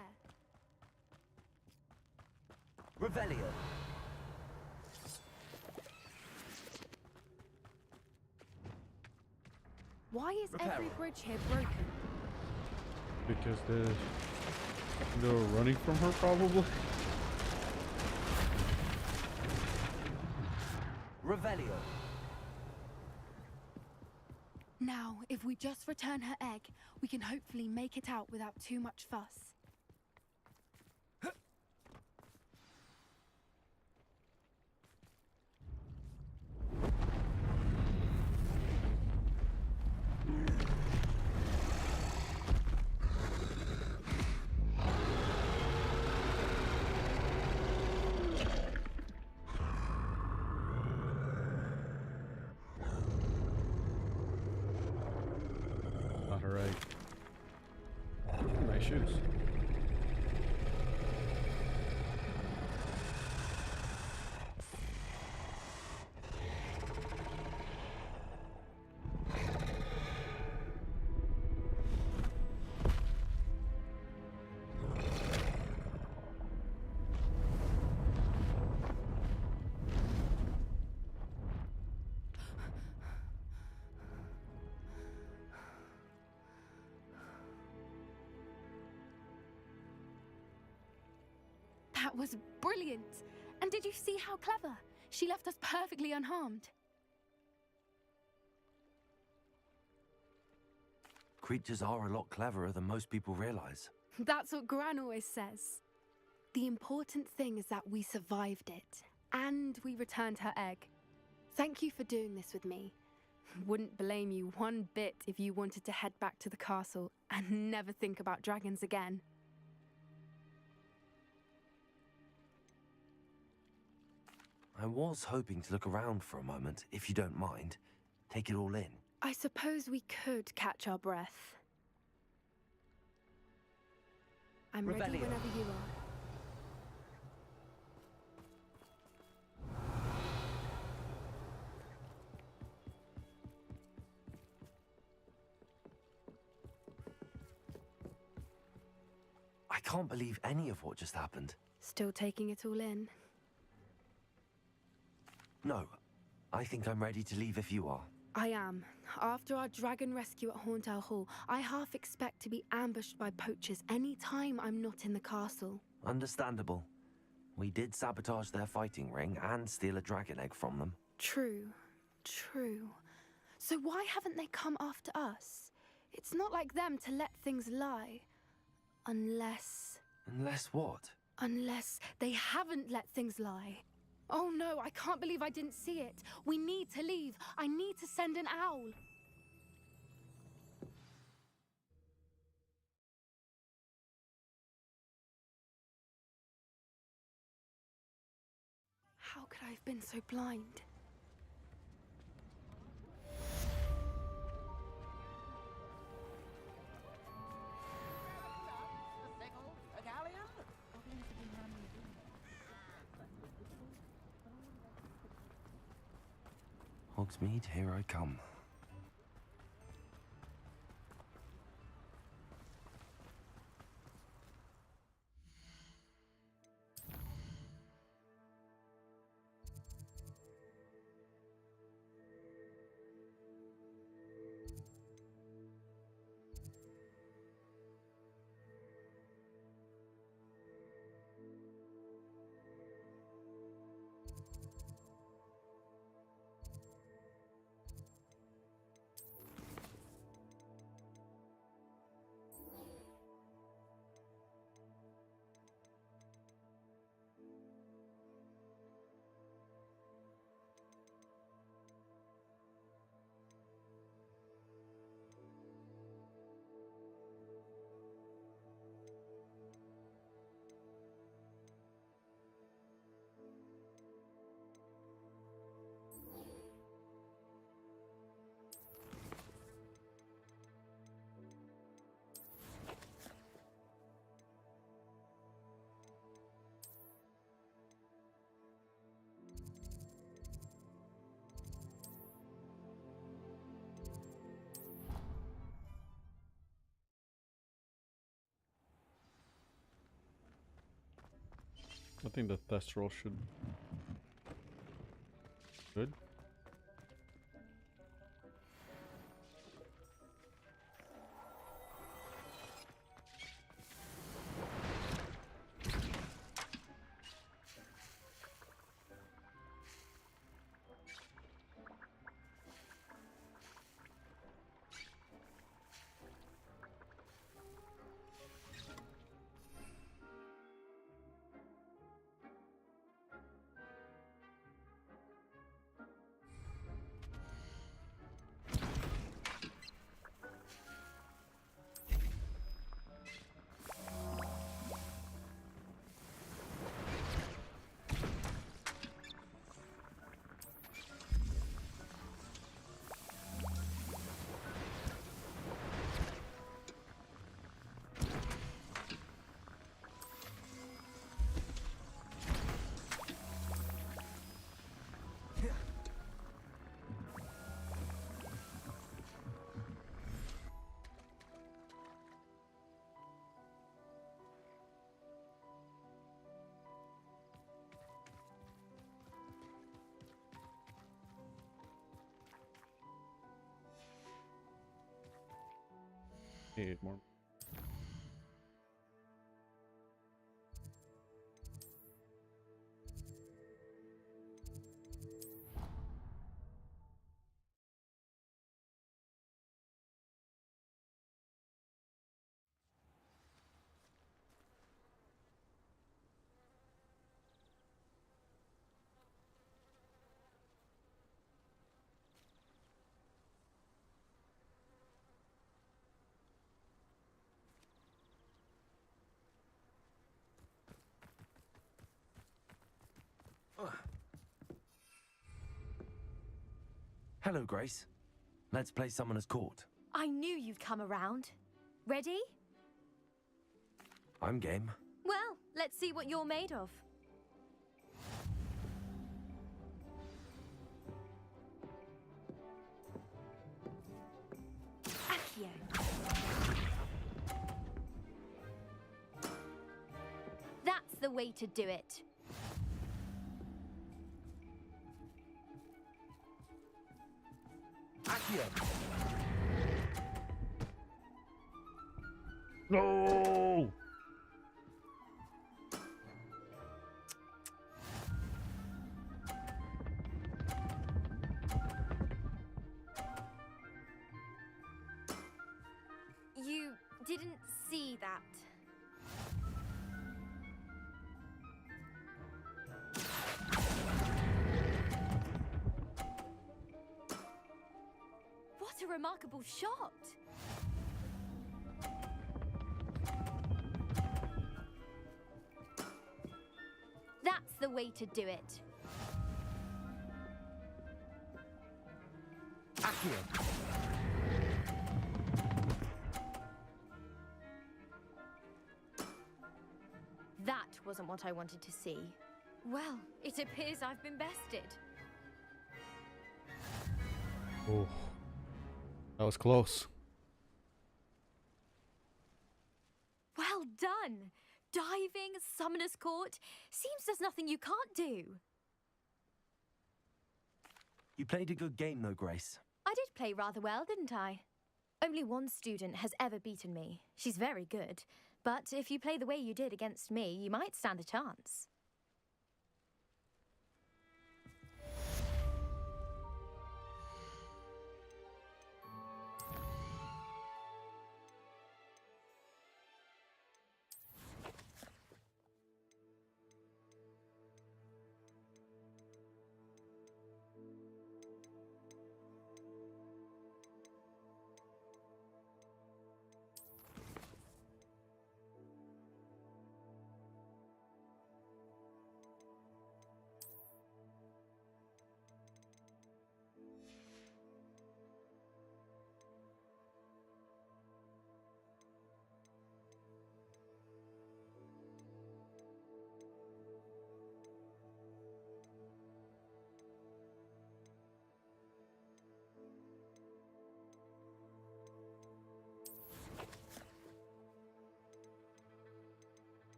Revelio. Why is every Reparo. bridge here broken? Because they're running from her, probably. Revelio. Now, if we just return her egg, we can hopefully make it out without too much fuss. Not her egg. Nice shoes. That was brilliant! And did you see how clever? She left us perfectly unharmed. Creatures are a lot cleverer than most people realize. That's what Gran always says. The important thing is that we survived it, and we returned her egg. Thank you for doing this with me. Wouldn't blame you one bit if you wanted to head back to the castle and never think about dragons again. I was hoping to look around for a moment, if you don't mind. Take it all in. I suppose we could catch our breath. I'm ready Revelio. whenever you are. I can't believe any of what just happened. Still taking it all in. No, I think I'm ready to leave if you are. I am. After our dragon rescue at Hauntow Hall, I half expect to be ambushed by poachers any time I'm not in the castle. Understandable. We did sabotage their fighting ring and steal a dragon egg from them. True. True. So why haven't they come after us? It's not like them to let things lie. Unless What? Unless they haven't let things lie. Oh no, I can't believe I didn't see it. We need to leave. I need to send an owl. How could I have been so blind? Hogsmeade, here I come. I think the test roll should... Good. Need more. Hello, Grace. Let's play Summoner's Court. I knew you'd come around. Ready? I'm game. Well, let's see what you're made of. Accio. That's the way to do it. Accio! No! You didn't see that. What a remarkable shot! That's the way to do it. Accio! That wasn't what I wanted to see. Well, it appears I've been bested. Oh, that was close. Well done! Diving, Summoner's Court. Seems there's nothing you can't do. You played a good game, though, Grace. I did play rather well, didn't I? Only one student has ever beaten me. She's very good. But if you play the way you did against me, you might stand a chance.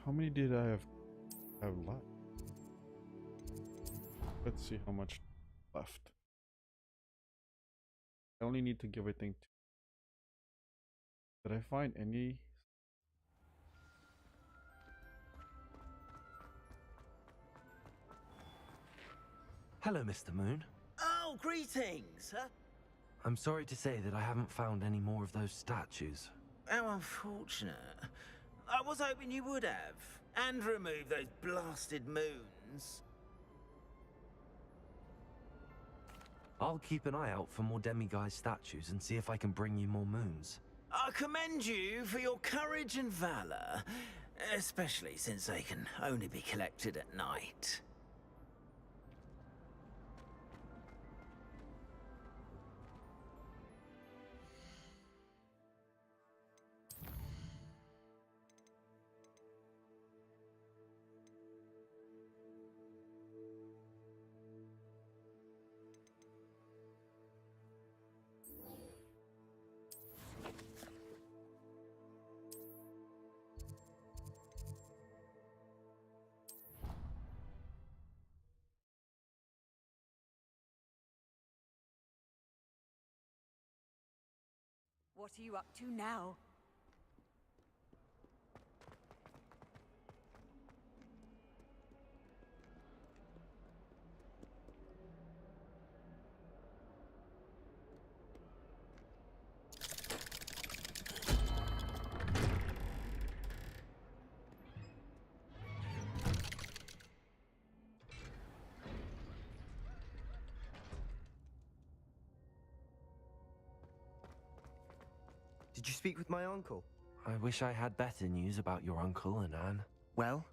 How many did I have left? Let's see how much left. I only need to give everything to... Did I find any? Hello, Mr. Moon. Oh, greetings! I'm sorry to say that I haven't found any more of those statues. How unfortunate. I was hoping you would have. And remove those blasted moons. I'll keep an eye out for more demiguise statues and see if I can bring you more moons. I commend you for your courage and valor, especially since they can only be collected at night. What are you up to now? Did you speak with my uncle? I wish I had better news about your uncle and Anne. Well,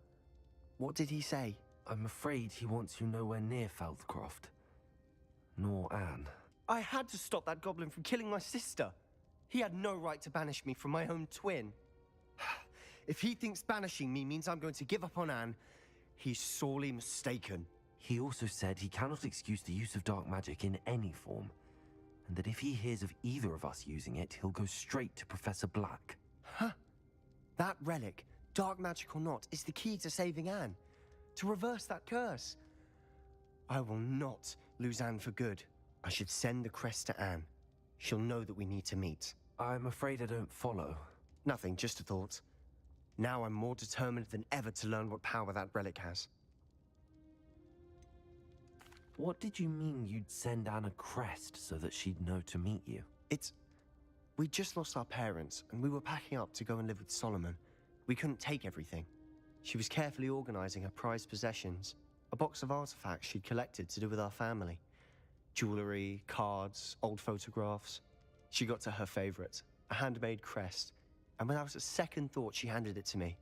what did he say? I'm afraid he wants you nowhere near Feldcroft. Nor Anne. I had to stop that goblin from killing my sister. He had no right to banish me from my own twin. If he thinks banishing me means I'm going to give up on Anne, he's sorely mistaken. He also said he cannot excuse the use of dark magic in any form, and that if he hears of either of us using it, he'll go straight to Professor Black. Huh? That relic, dark magic or not, is the key to saving Anne. To reverse that curse. I will not lose Anne for good. I should send the crest to Anne. She'll know that we need to meet. I'm afraid I don't follow. Nothing, just a thought. Now I'm more determined than ever to learn what power that relic has. What did you mean you'd send Anne a crest so that she'd know to meet you? We just lost our parents, and we were packing up to go and live with Solomon. We couldn't take everything. She was carefully organizing her prized possessions, a box of artifacts she'd collected to do with our family. Jewelry, cards, old photographs. She got to her favorite, a handmade crest, and without a second thought, she handed it to me.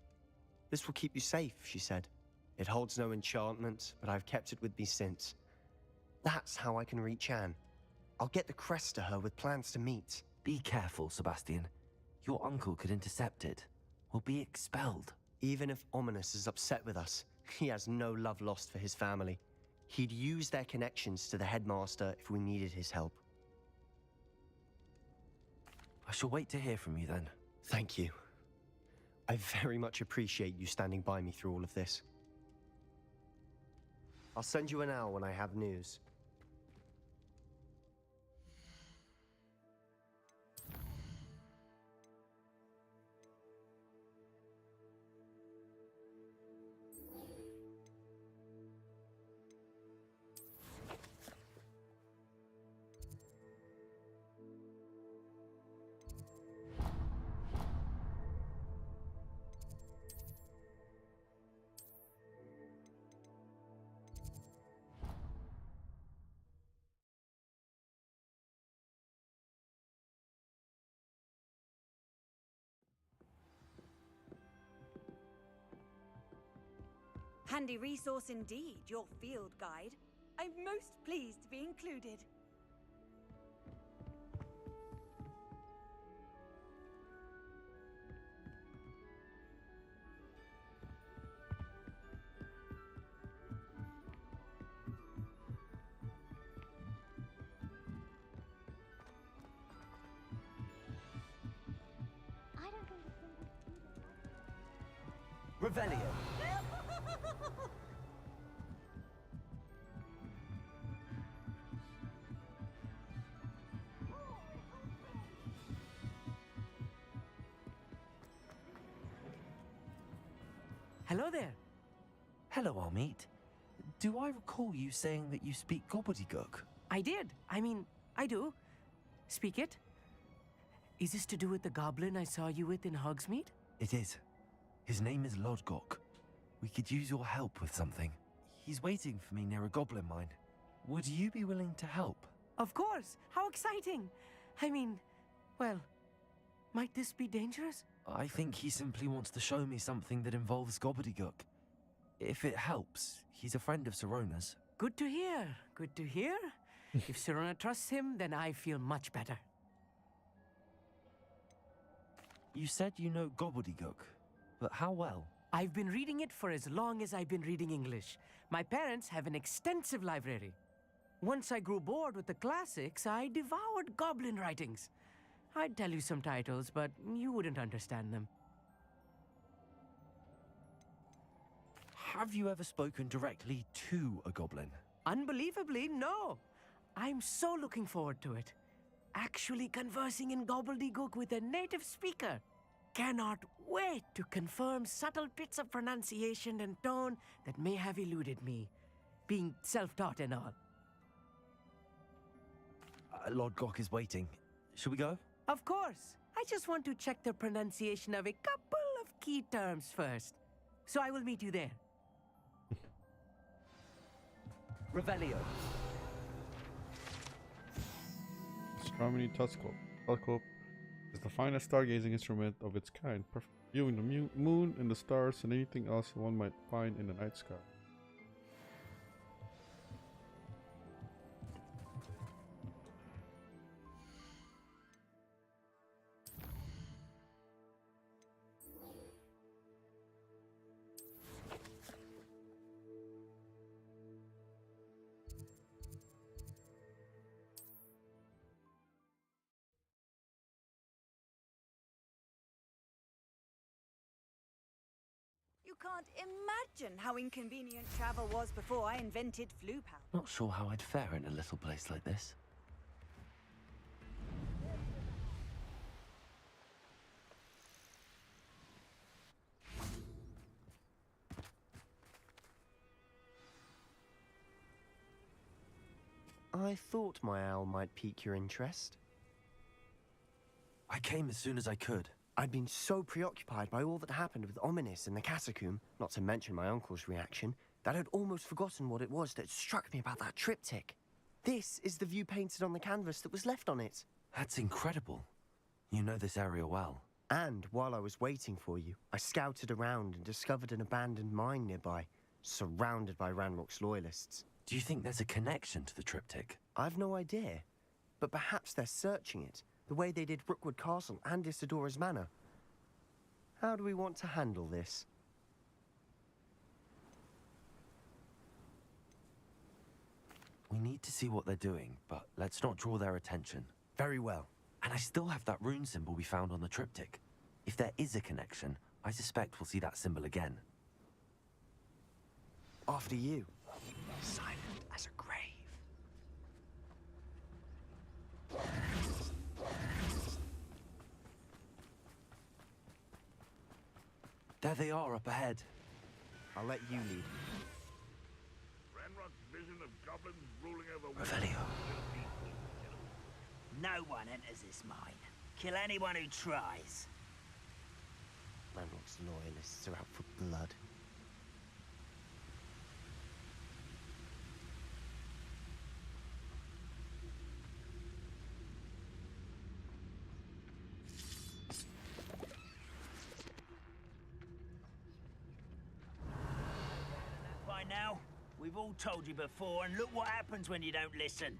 "This will keep you safe," she said. "It holds no enchantment, but I've kept it with me since. That's how I can reach Anne. I'll get the crest to her with plans to meet." Be careful, Sebastian. Your uncle could intercept it. We'll be expelled. Even if Ominous is upset with us, he has no love lost for his family. He'd use their connections to the headmaster if we needed his help. I shall wait to hear from you then. Thank you. I very much appreciate you standing by me through all of this. I'll send you an owl when I have news. Handy resource indeed, your field guide. I'm most pleased to be included. Revelio. Hello there. Hello, Amit. Do I recall you saying that you speak gobbledygook? I did. I do. Speak it. Is this to do with the goblin I saw you with in Hogsmeade? It is. His name is Lodgok. We could use your help with something. He's waiting for me near a goblin mine. Would you be willing to help? Of course. How exciting. Well, might this be dangerous? I think he simply wants to show me something that involves gobbledygook. If it helps, he's a friend of Sirona's. Good to hear. Good to hear. If Sirona trusts him, then I feel much better. You said you know gobbledygook, but how well? I've been reading it for as long as I've been reading English. My parents have an extensive library. Once I grew bored with the classics, I devoured goblin writings. I'd tell you some titles, but you wouldn't understand them. Have you ever spoken directly to a goblin? Unbelievably, no. I'm so looking forward to it. Actually conversing in gobbledygook with a native speaker. Cannot wait to confirm subtle bits of pronunciation and tone that may have eluded me, being self-taught and all. Lodgok is waiting. Shall we go? Of course. I just want to check the pronunciation of a couple of key terms first. So I will meet you there. Revelio. Scruminy Telescope. It's the finest stargazing instrument of its kind, perfect for viewing the moon and the stars and anything else one might find in the night sky. You can't imagine how inconvenient travel was before I invented flu powder. Not sure how I'd fare in a little place like this. I thought my owl might pique your interest. I came as soon as I could. I'd been so preoccupied by all that happened with Ominous in the catacomb, not to mention my uncle's reaction, that I'd almost forgotten what it was that struck me about that triptych. This is the view painted on the canvas that was left on it. That's incredible. You know this area well. And while I was waiting for you, I scouted around and discovered an abandoned mine nearby, surrounded by Ranrock's loyalists. Do you think there's a connection to the triptych? I've no idea, but perhaps they're searching it, the way they did Rookwood Castle and Isidora's Manor. How do we want to handle this? We need to see what they're doing, but let's not draw their attention. Very well. And I still have that rune symbol we found on the triptych. If there is a connection, I suspect we'll see that symbol again. After you. Silent as a grave. There they are up ahead. I'll let you lead. Ranrock's vision of goblins ruling over Revelio. No one enters this mine. Kill anyone who tries. Ranrock's loyalists are out for blood. By now, we've all told you before, and look what happens when you don't listen.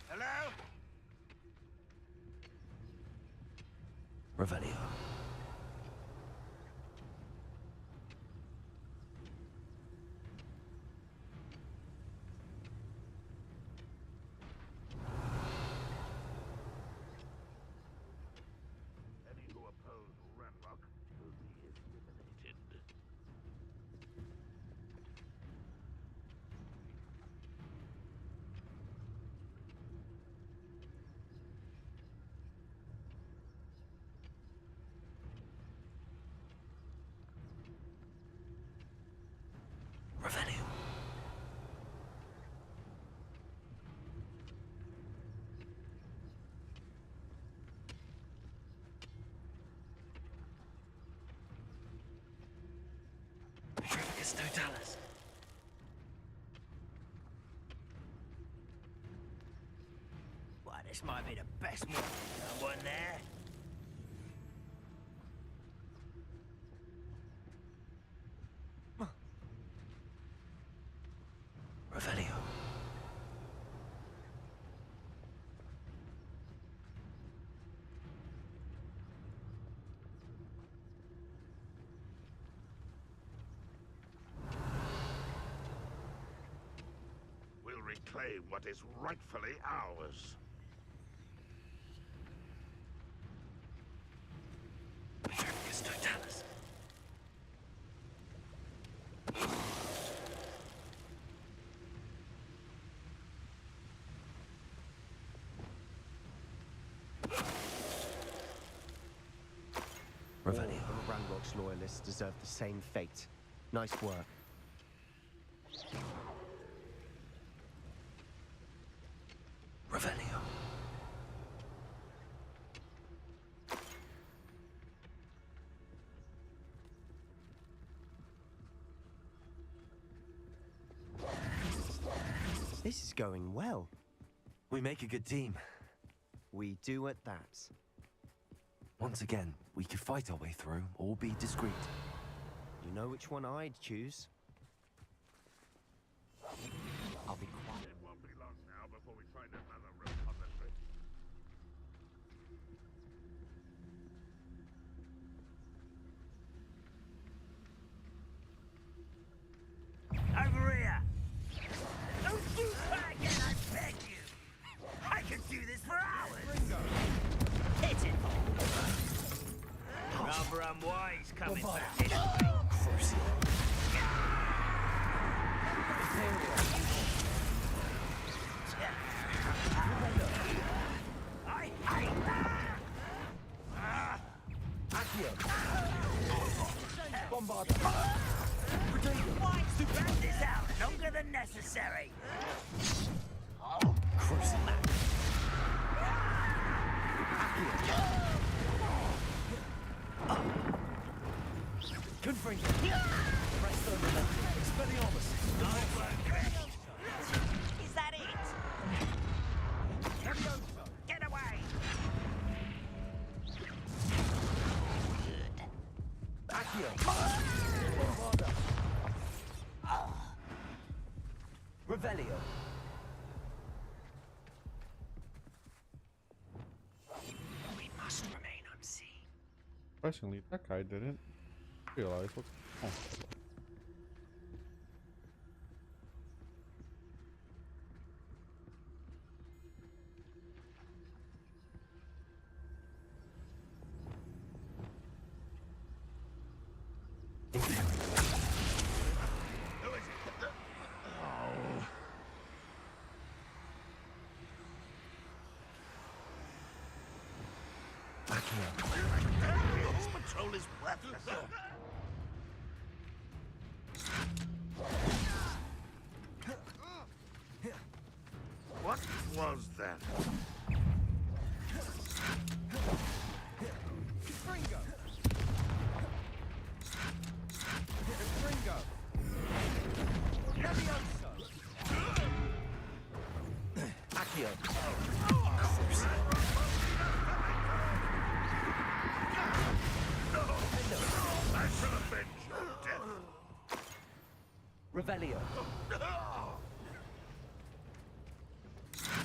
Hello? Revelio. any who oppose Ranrock will be eliminated. Revelio. Petrificus totalis. Why, this might be the best one. Someone there? Revelio. We'll reclaim what is rightfully ours. Petrificus totalis. All Revelio. of Ranrock's loyalists deserve the same fate. Nice work. Revelio. This is going well. We make a good team. We do at that. Once again, we could fight our way through or be discreet. You know which one I'd choose? I'll be quiet. It won't be long now before we find another room on the trip. Over here! Don't you try again, I beg you! I could do this for hours! Hit it! Rather unwise coming back this way. I hate that! Why drag this out longer than necessary? Cruising that. Confirm. Rest over them. Expelliarmus. Nice work, Chris. Is that it? Get away! Revelio. We must remain unseen. Surprisingly, that guy didn't realize what's going on. This patrol is worthless. What was that? I shall avenge your death. Revelio.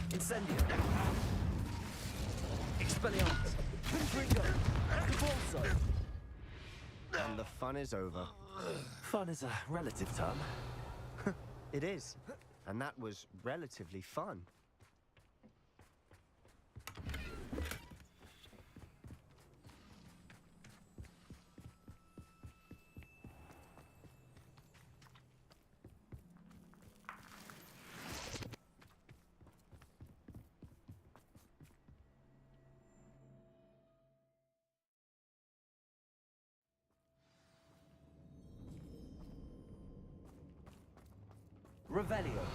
Incendio. Expelliarmus. Confringo. Convulso. And the fun is over. Fun is a relative term. It is. And that was relatively fun. Revelio.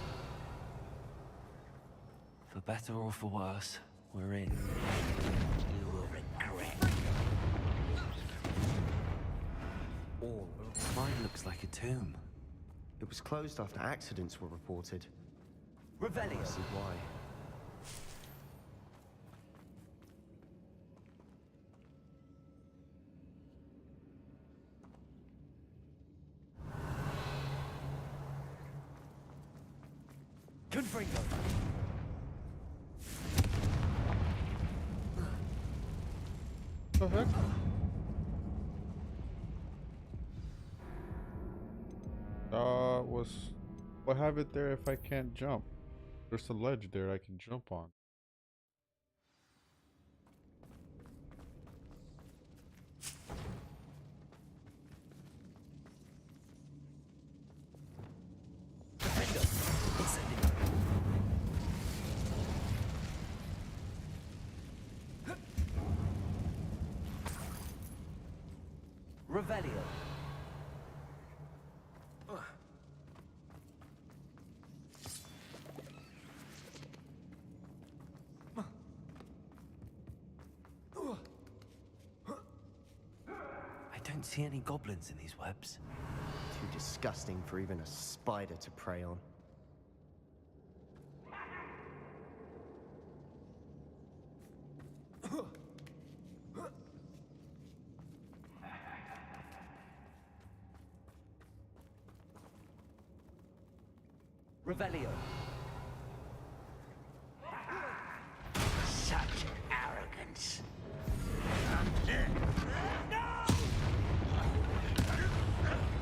For better or for worse, we're in. You will regret. All. Mine looks like a tomb. It was closed after accidents were reported. Revelio. See why. Confringo. The heck? What have it there if I can't jump? There's a ledge there I can jump on. Revelio. I don't see any goblins in these webs. Too disgusting for even a spider to prey on. Revelio. Such arrogance.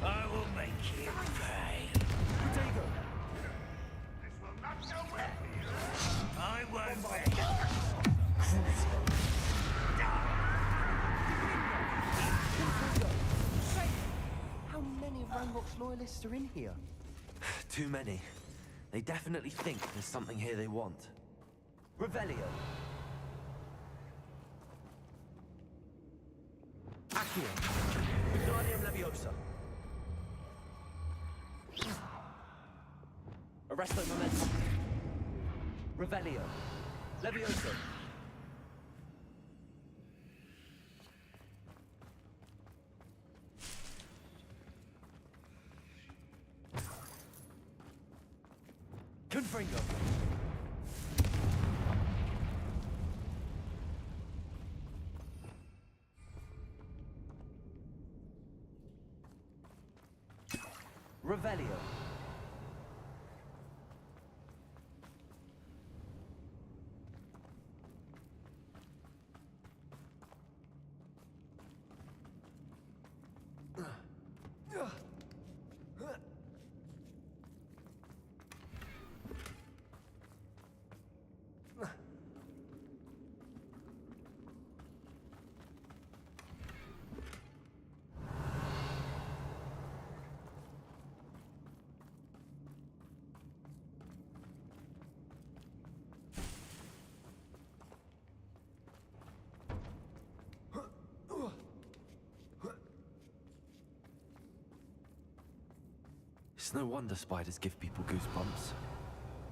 I will make you pay. Potato. This will not go well. I won't wait. How many of Ranrock's loyalists are in here? Too many. They definitely think there's something here they want. Revelio. Accio. Wingardium Leviosa. Arresto Momentum. Revelio. Leviosa. Confringo. Revelio. It's no wonder spiders give people goosebumps.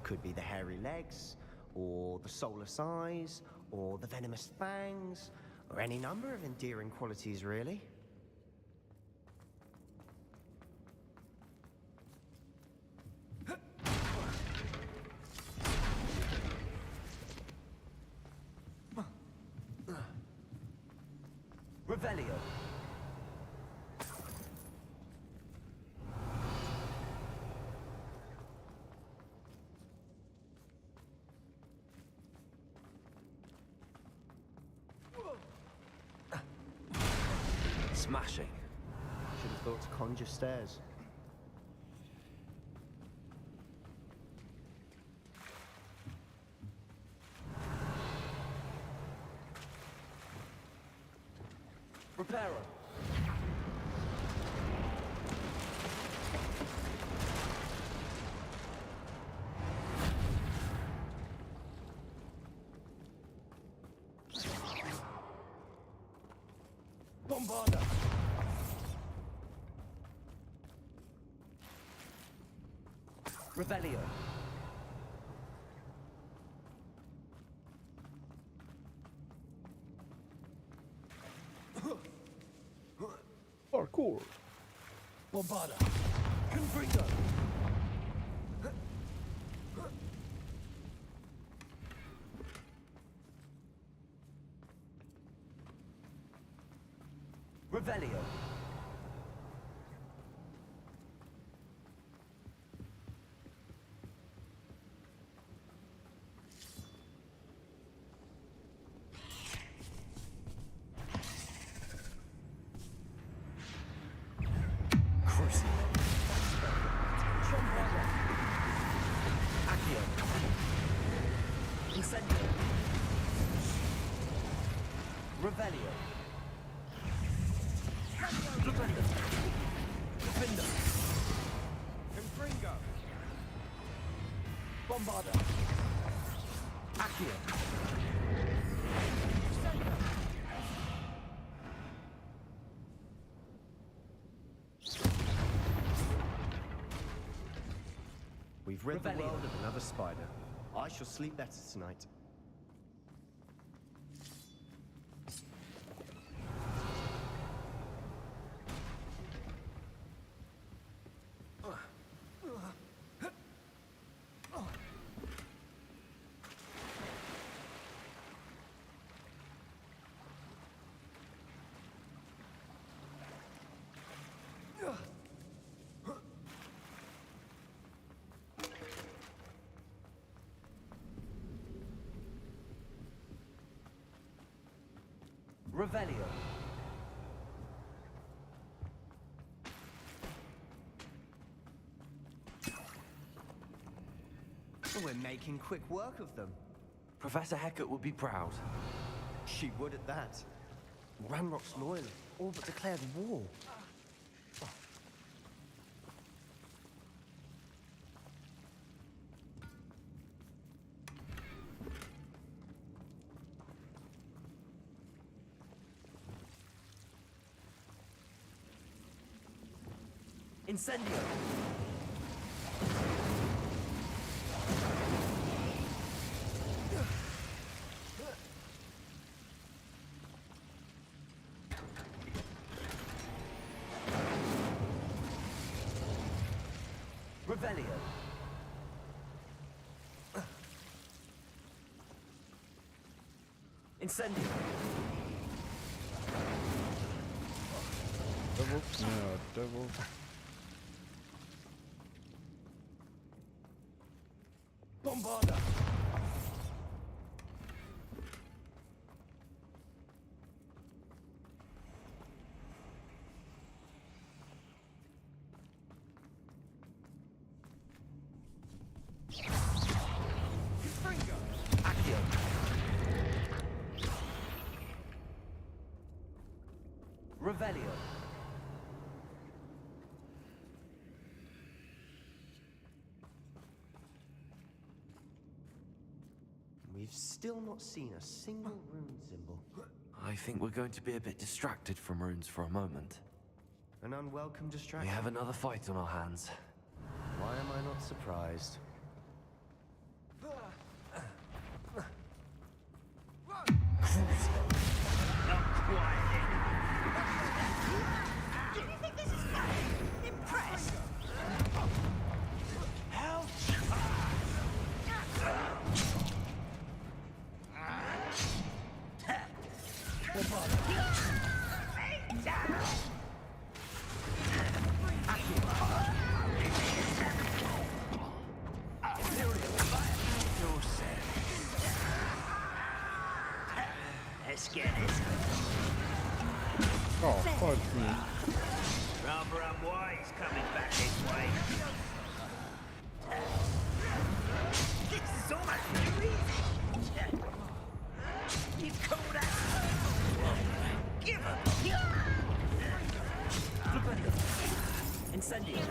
Could be the hairy legs, or the soulless eyes, or the venomous fangs, or any number of endearing qualities, really. Revelio. Smashing. Should have thought to conjure stairs. Reparo. Bombarda. Revelio. Parkour. Bombarda. Confringo. Revelio. Accio. Incendio. Revelio. Defender. Defender. Confringo. Bombarda. Accio. We've rid the Revelio. world of another spider. I shall sleep better tonight. Revelio. We're making quick work of them. Professor Hecat would be proud. She would at that. Ranrock's loyalists all but declared war. Incendio. Revelio. Incendio. Double? No, double. Bombarda. Accio. Revelio. We've still not seen a single rune symbol. I think we're going to be a bit distracted from runes for a moment. An unwelcome distraction. We have another fight on our hands. Why am I not surprised? Not quite. Do you think this is nothing? Impressed? How let's get it. Oh, fuck me. Rather unwise coming back this way. This is almost too easy. You call that? Give up. Incendio.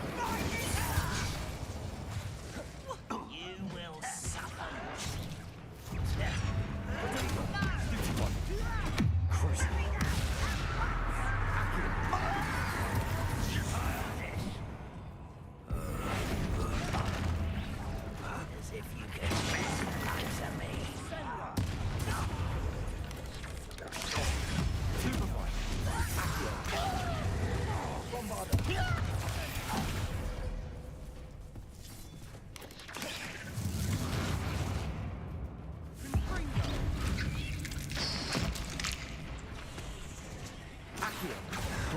You will suffer. As if you can best answer me.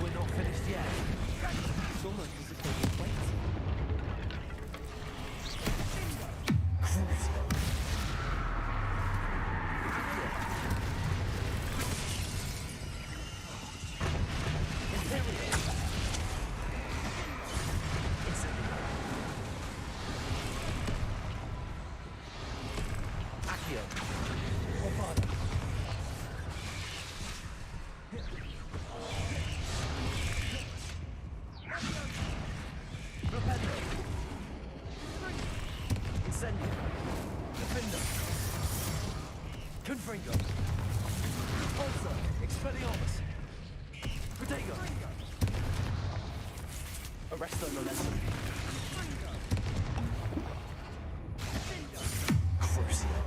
We're not finished yet. It's almost as if they were waiting. Confringo. Also, Expelliarmus. Protego. Arresto Momentum. Crucio.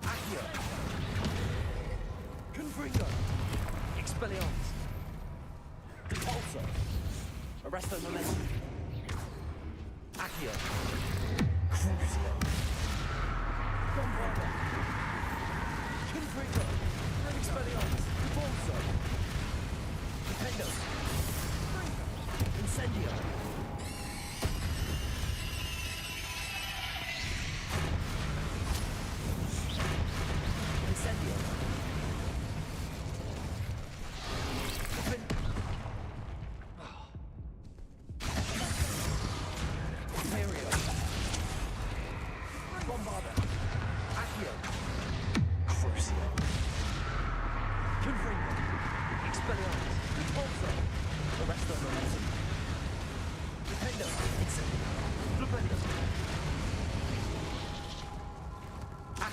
Accio. Confringo. Expelliarmus. Repulsor. Arresto Momentum. Accio. Crucio. Bombarda. Confringo. Expelliarmus. Repulsor. Defendo. Incendio.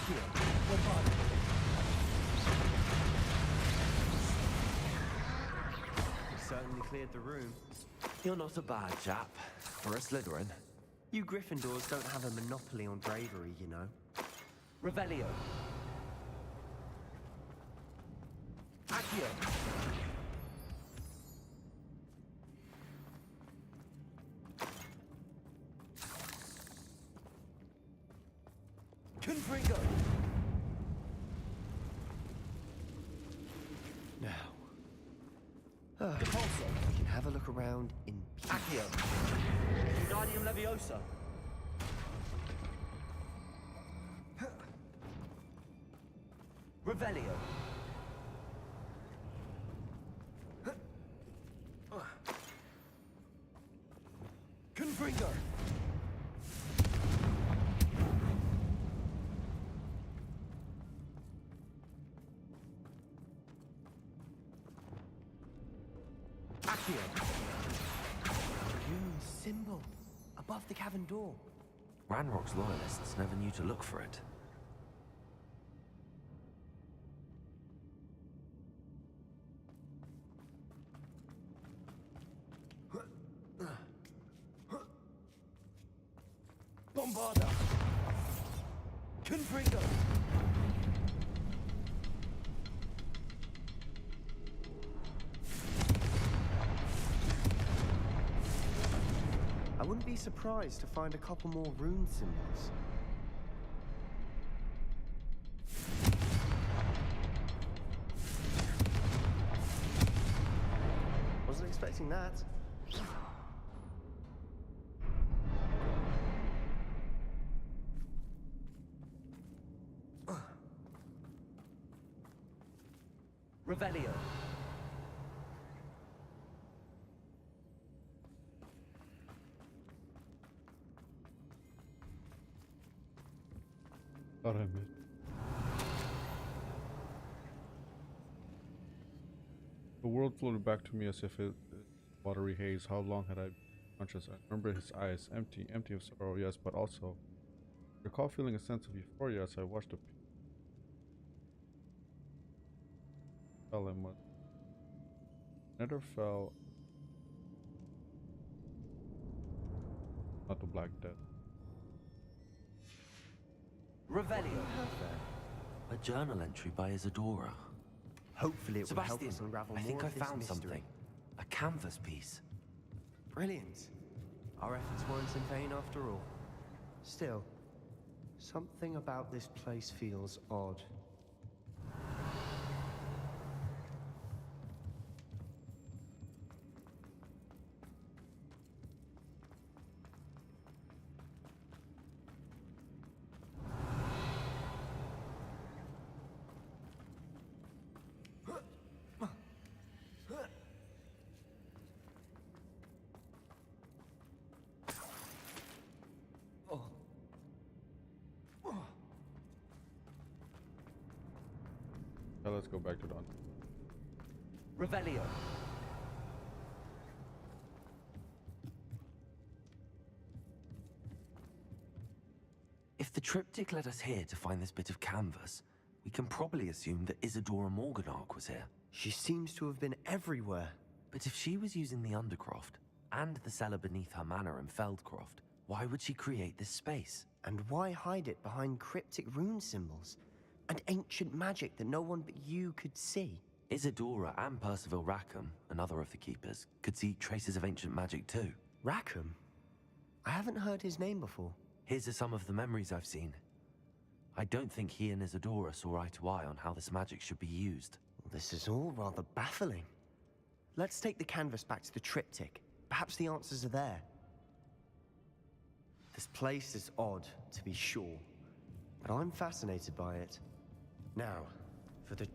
Accio. Bombard. You certainly cleared the room. You're not a bad chap for a Slytherin. You Gryffindors don't have a monopoly on bravery, you know. Revelio. Accio. Confringo. Now. We can have a look around in peace. Accio. Wingardium Leviosa. Revelio. Confringo. Accio. Rune symbol above the cavern door. Ranrock's loyalists never knew to look for it. Bombarda. Confringo. I wouldn't be surprised to find a couple more rune symbols. Wasn't expecting that. Revelio. Thought I missed. The world floated back to me as if it watery haze. How long had I been conscious? I remember his eyes, empty of sorrow, yes, but also recall feeling a sense of euphoria as I watched the fell and never fell. Not the Black Death. Revelio. A journal entry by Isadora. Hopefully it will help Sebastian, us unravel I think more I of this found mystery. something. A canvas piece. Brilliant. Our efforts weren't in vain after all. Still, something about this place feels odd. Now let's go back to Dawn. Revelio. If the triptych led us here to find this bit of canvas, we can probably assume that Isadora Morganark was here. She seems to have been everywhere. But if she was using the Undercroft and the cellar beneath her manor in Feldcroft, why would she create this space? And why hide it behind cryptic rune symbols? And ancient magic that no one but you could see? Isadora and Percival Rackham, another of the keepers, could see traces of ancient magic too. Rackham? I haven't heard his name before. His are some of the memories I've seen. I don't think he and Isadora saw eye to eye on how this magic should be used. This is all rather baffling. Let's take the canvas back to the triptych. Perhaps the answers are there. This place is odd, to be sure, but I'm fascinated by it. Now, for the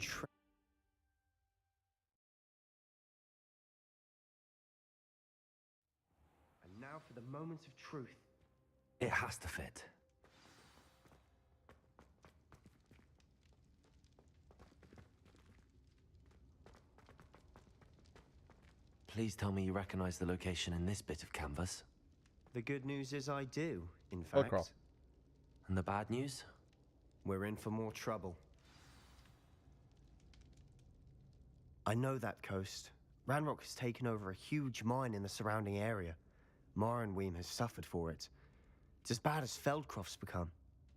And now for the moment of truth. It has to fit. Please tell me you recognize the location in this bit of canvas. The good news is I do, in fact. Velcro. And the bad news? We're in for more trouble. I know that coast. Ranrock has taken over a huge mine in the surrounding area. Marenweem has suffered for it. It's as bad as Feldcroft's become.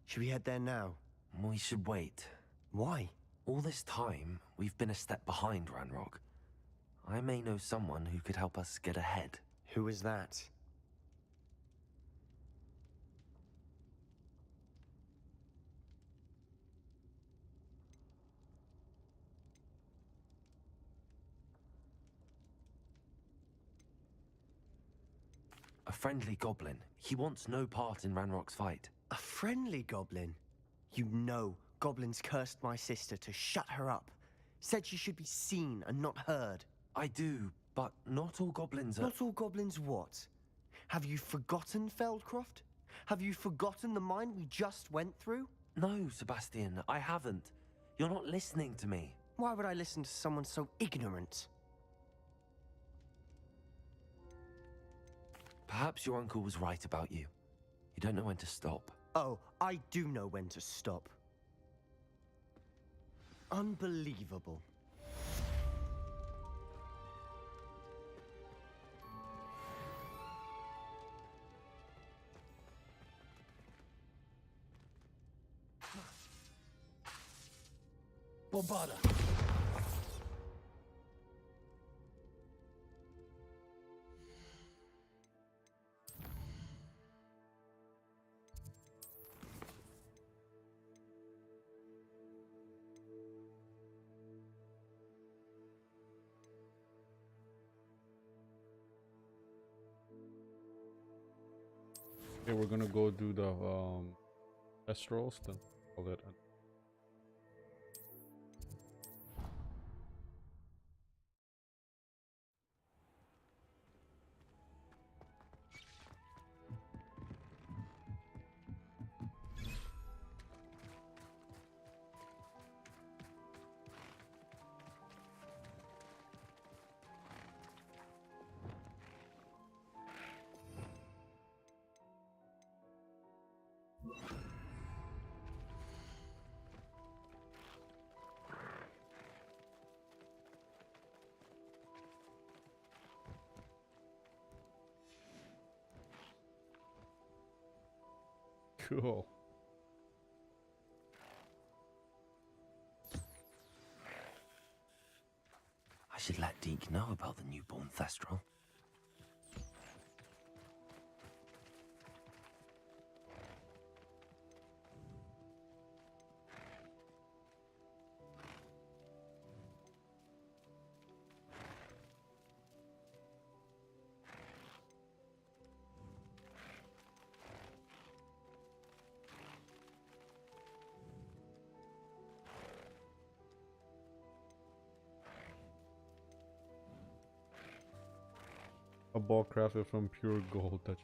Should we head there now? We should wait. Why? All this time, we've been a step behind Ranrock. I may know someone who could help us get ahead. Who is that? A friendly goblin. He wants no part in Ranrock's fight. A friendly goblin? You know, goblins cursed my sister to shut her up. Said she should be seen and not heard. I do, but not all goblins are... Not all goblins what? Have you forgotten Feldcroft? Have you forgotten the mine we just went through? No, Sebastian, I haven't. You're not listening to me. Why would I listen to someone so ignorant? Perhaps your uncle was right about you. You don't know when to stop. Oh, I do know when to stop. Unbelievable. Bombarda! Okay, we're gonna go do the test rolls then call it. Cool. I should let Deke know about the newborn Thestral. A ball crafted from pure gold touch.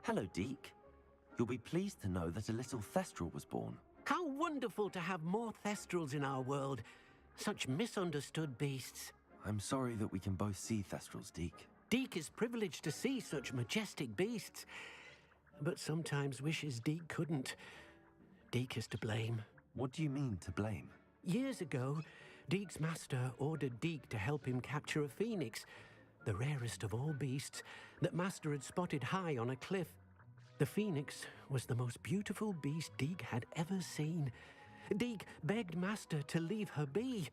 Hello, Deke. You'll be pleased to know that a little Thestral was born. How wonderful to have more Thestrals in our world. Such misunderstood beasts. I'm sorry that we can both see Thestrals, Deke. Deke is privileged to see such majestic beasts, but sometimes wishes Deke couldn't. Deke is to blame. What do you mean, to blame? Years ago, Deke's master ordered Deke to help him capture a phoenix, the rarest of all beasts, that master had spotted high on a cliff. The phoenix was the most beautiful beast Deke had ever seen. Deke begged master to leave her be.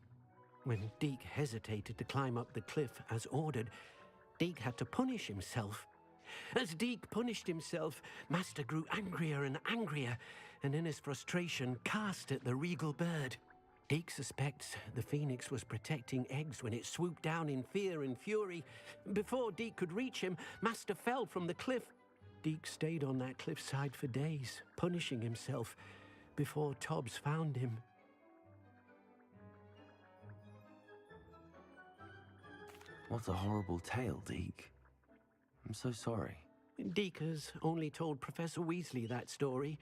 When Deke hesitated to climb up the cliff as ordered, Deke had to punish himself. As Deke punished himself, master grew angrier and angrier, and in his frustration cast at the regal bird. Deke suspects the phoenix was protecting eggs when it swooped down in fear and fury. Before Deke could reach him, master fell from the cliff. Deke stayed on that cliffside for days, punishing himself, before Tobbs found him. What a horrible tale, Deke. I'm so sorry. Deke has only told Professor Weasley that story,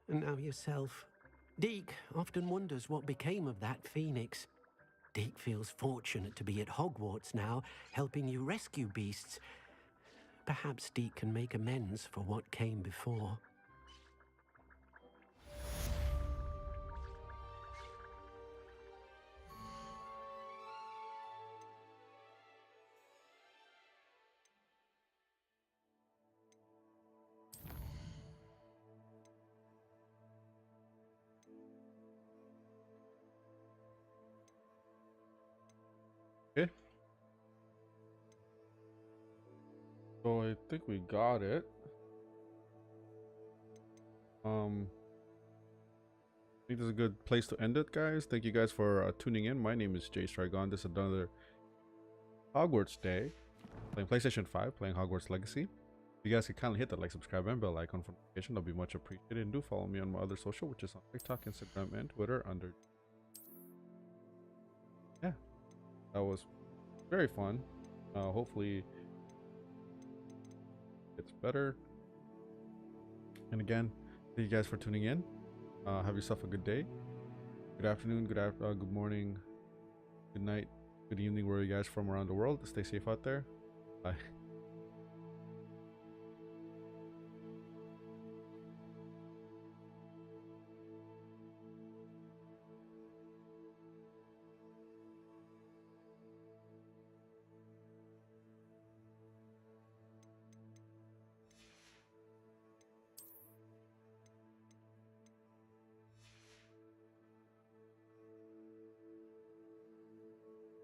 and now yourself. Deke often wonders what became of that phoenix. Deke feels fortunate to be at Hogwarts now, helping you rescue beasts. Perhaps Deke can make amends for what came before. Okay. So I think we got it. I think this is a good place to end it, guys. Thank you guys for tuning in. My name is JaseTriggon. This is another Hogwarts day. Playing PlayStation 5, playing Hogwarts Legacy. If you guys can kindly hit that like, subscribe, and bell icon for notification, that'll be much appreciated. And do follow me on my other social, which is on TikTok, Instagram, and Twitter under. Yeah, that was very fun. Hopefully it's better. And again, thank you guys for tuning in. Have yourself a good day, good afternoon, good morning, good night, good evening, where you guys from around the world. Stay safe out there. Bye.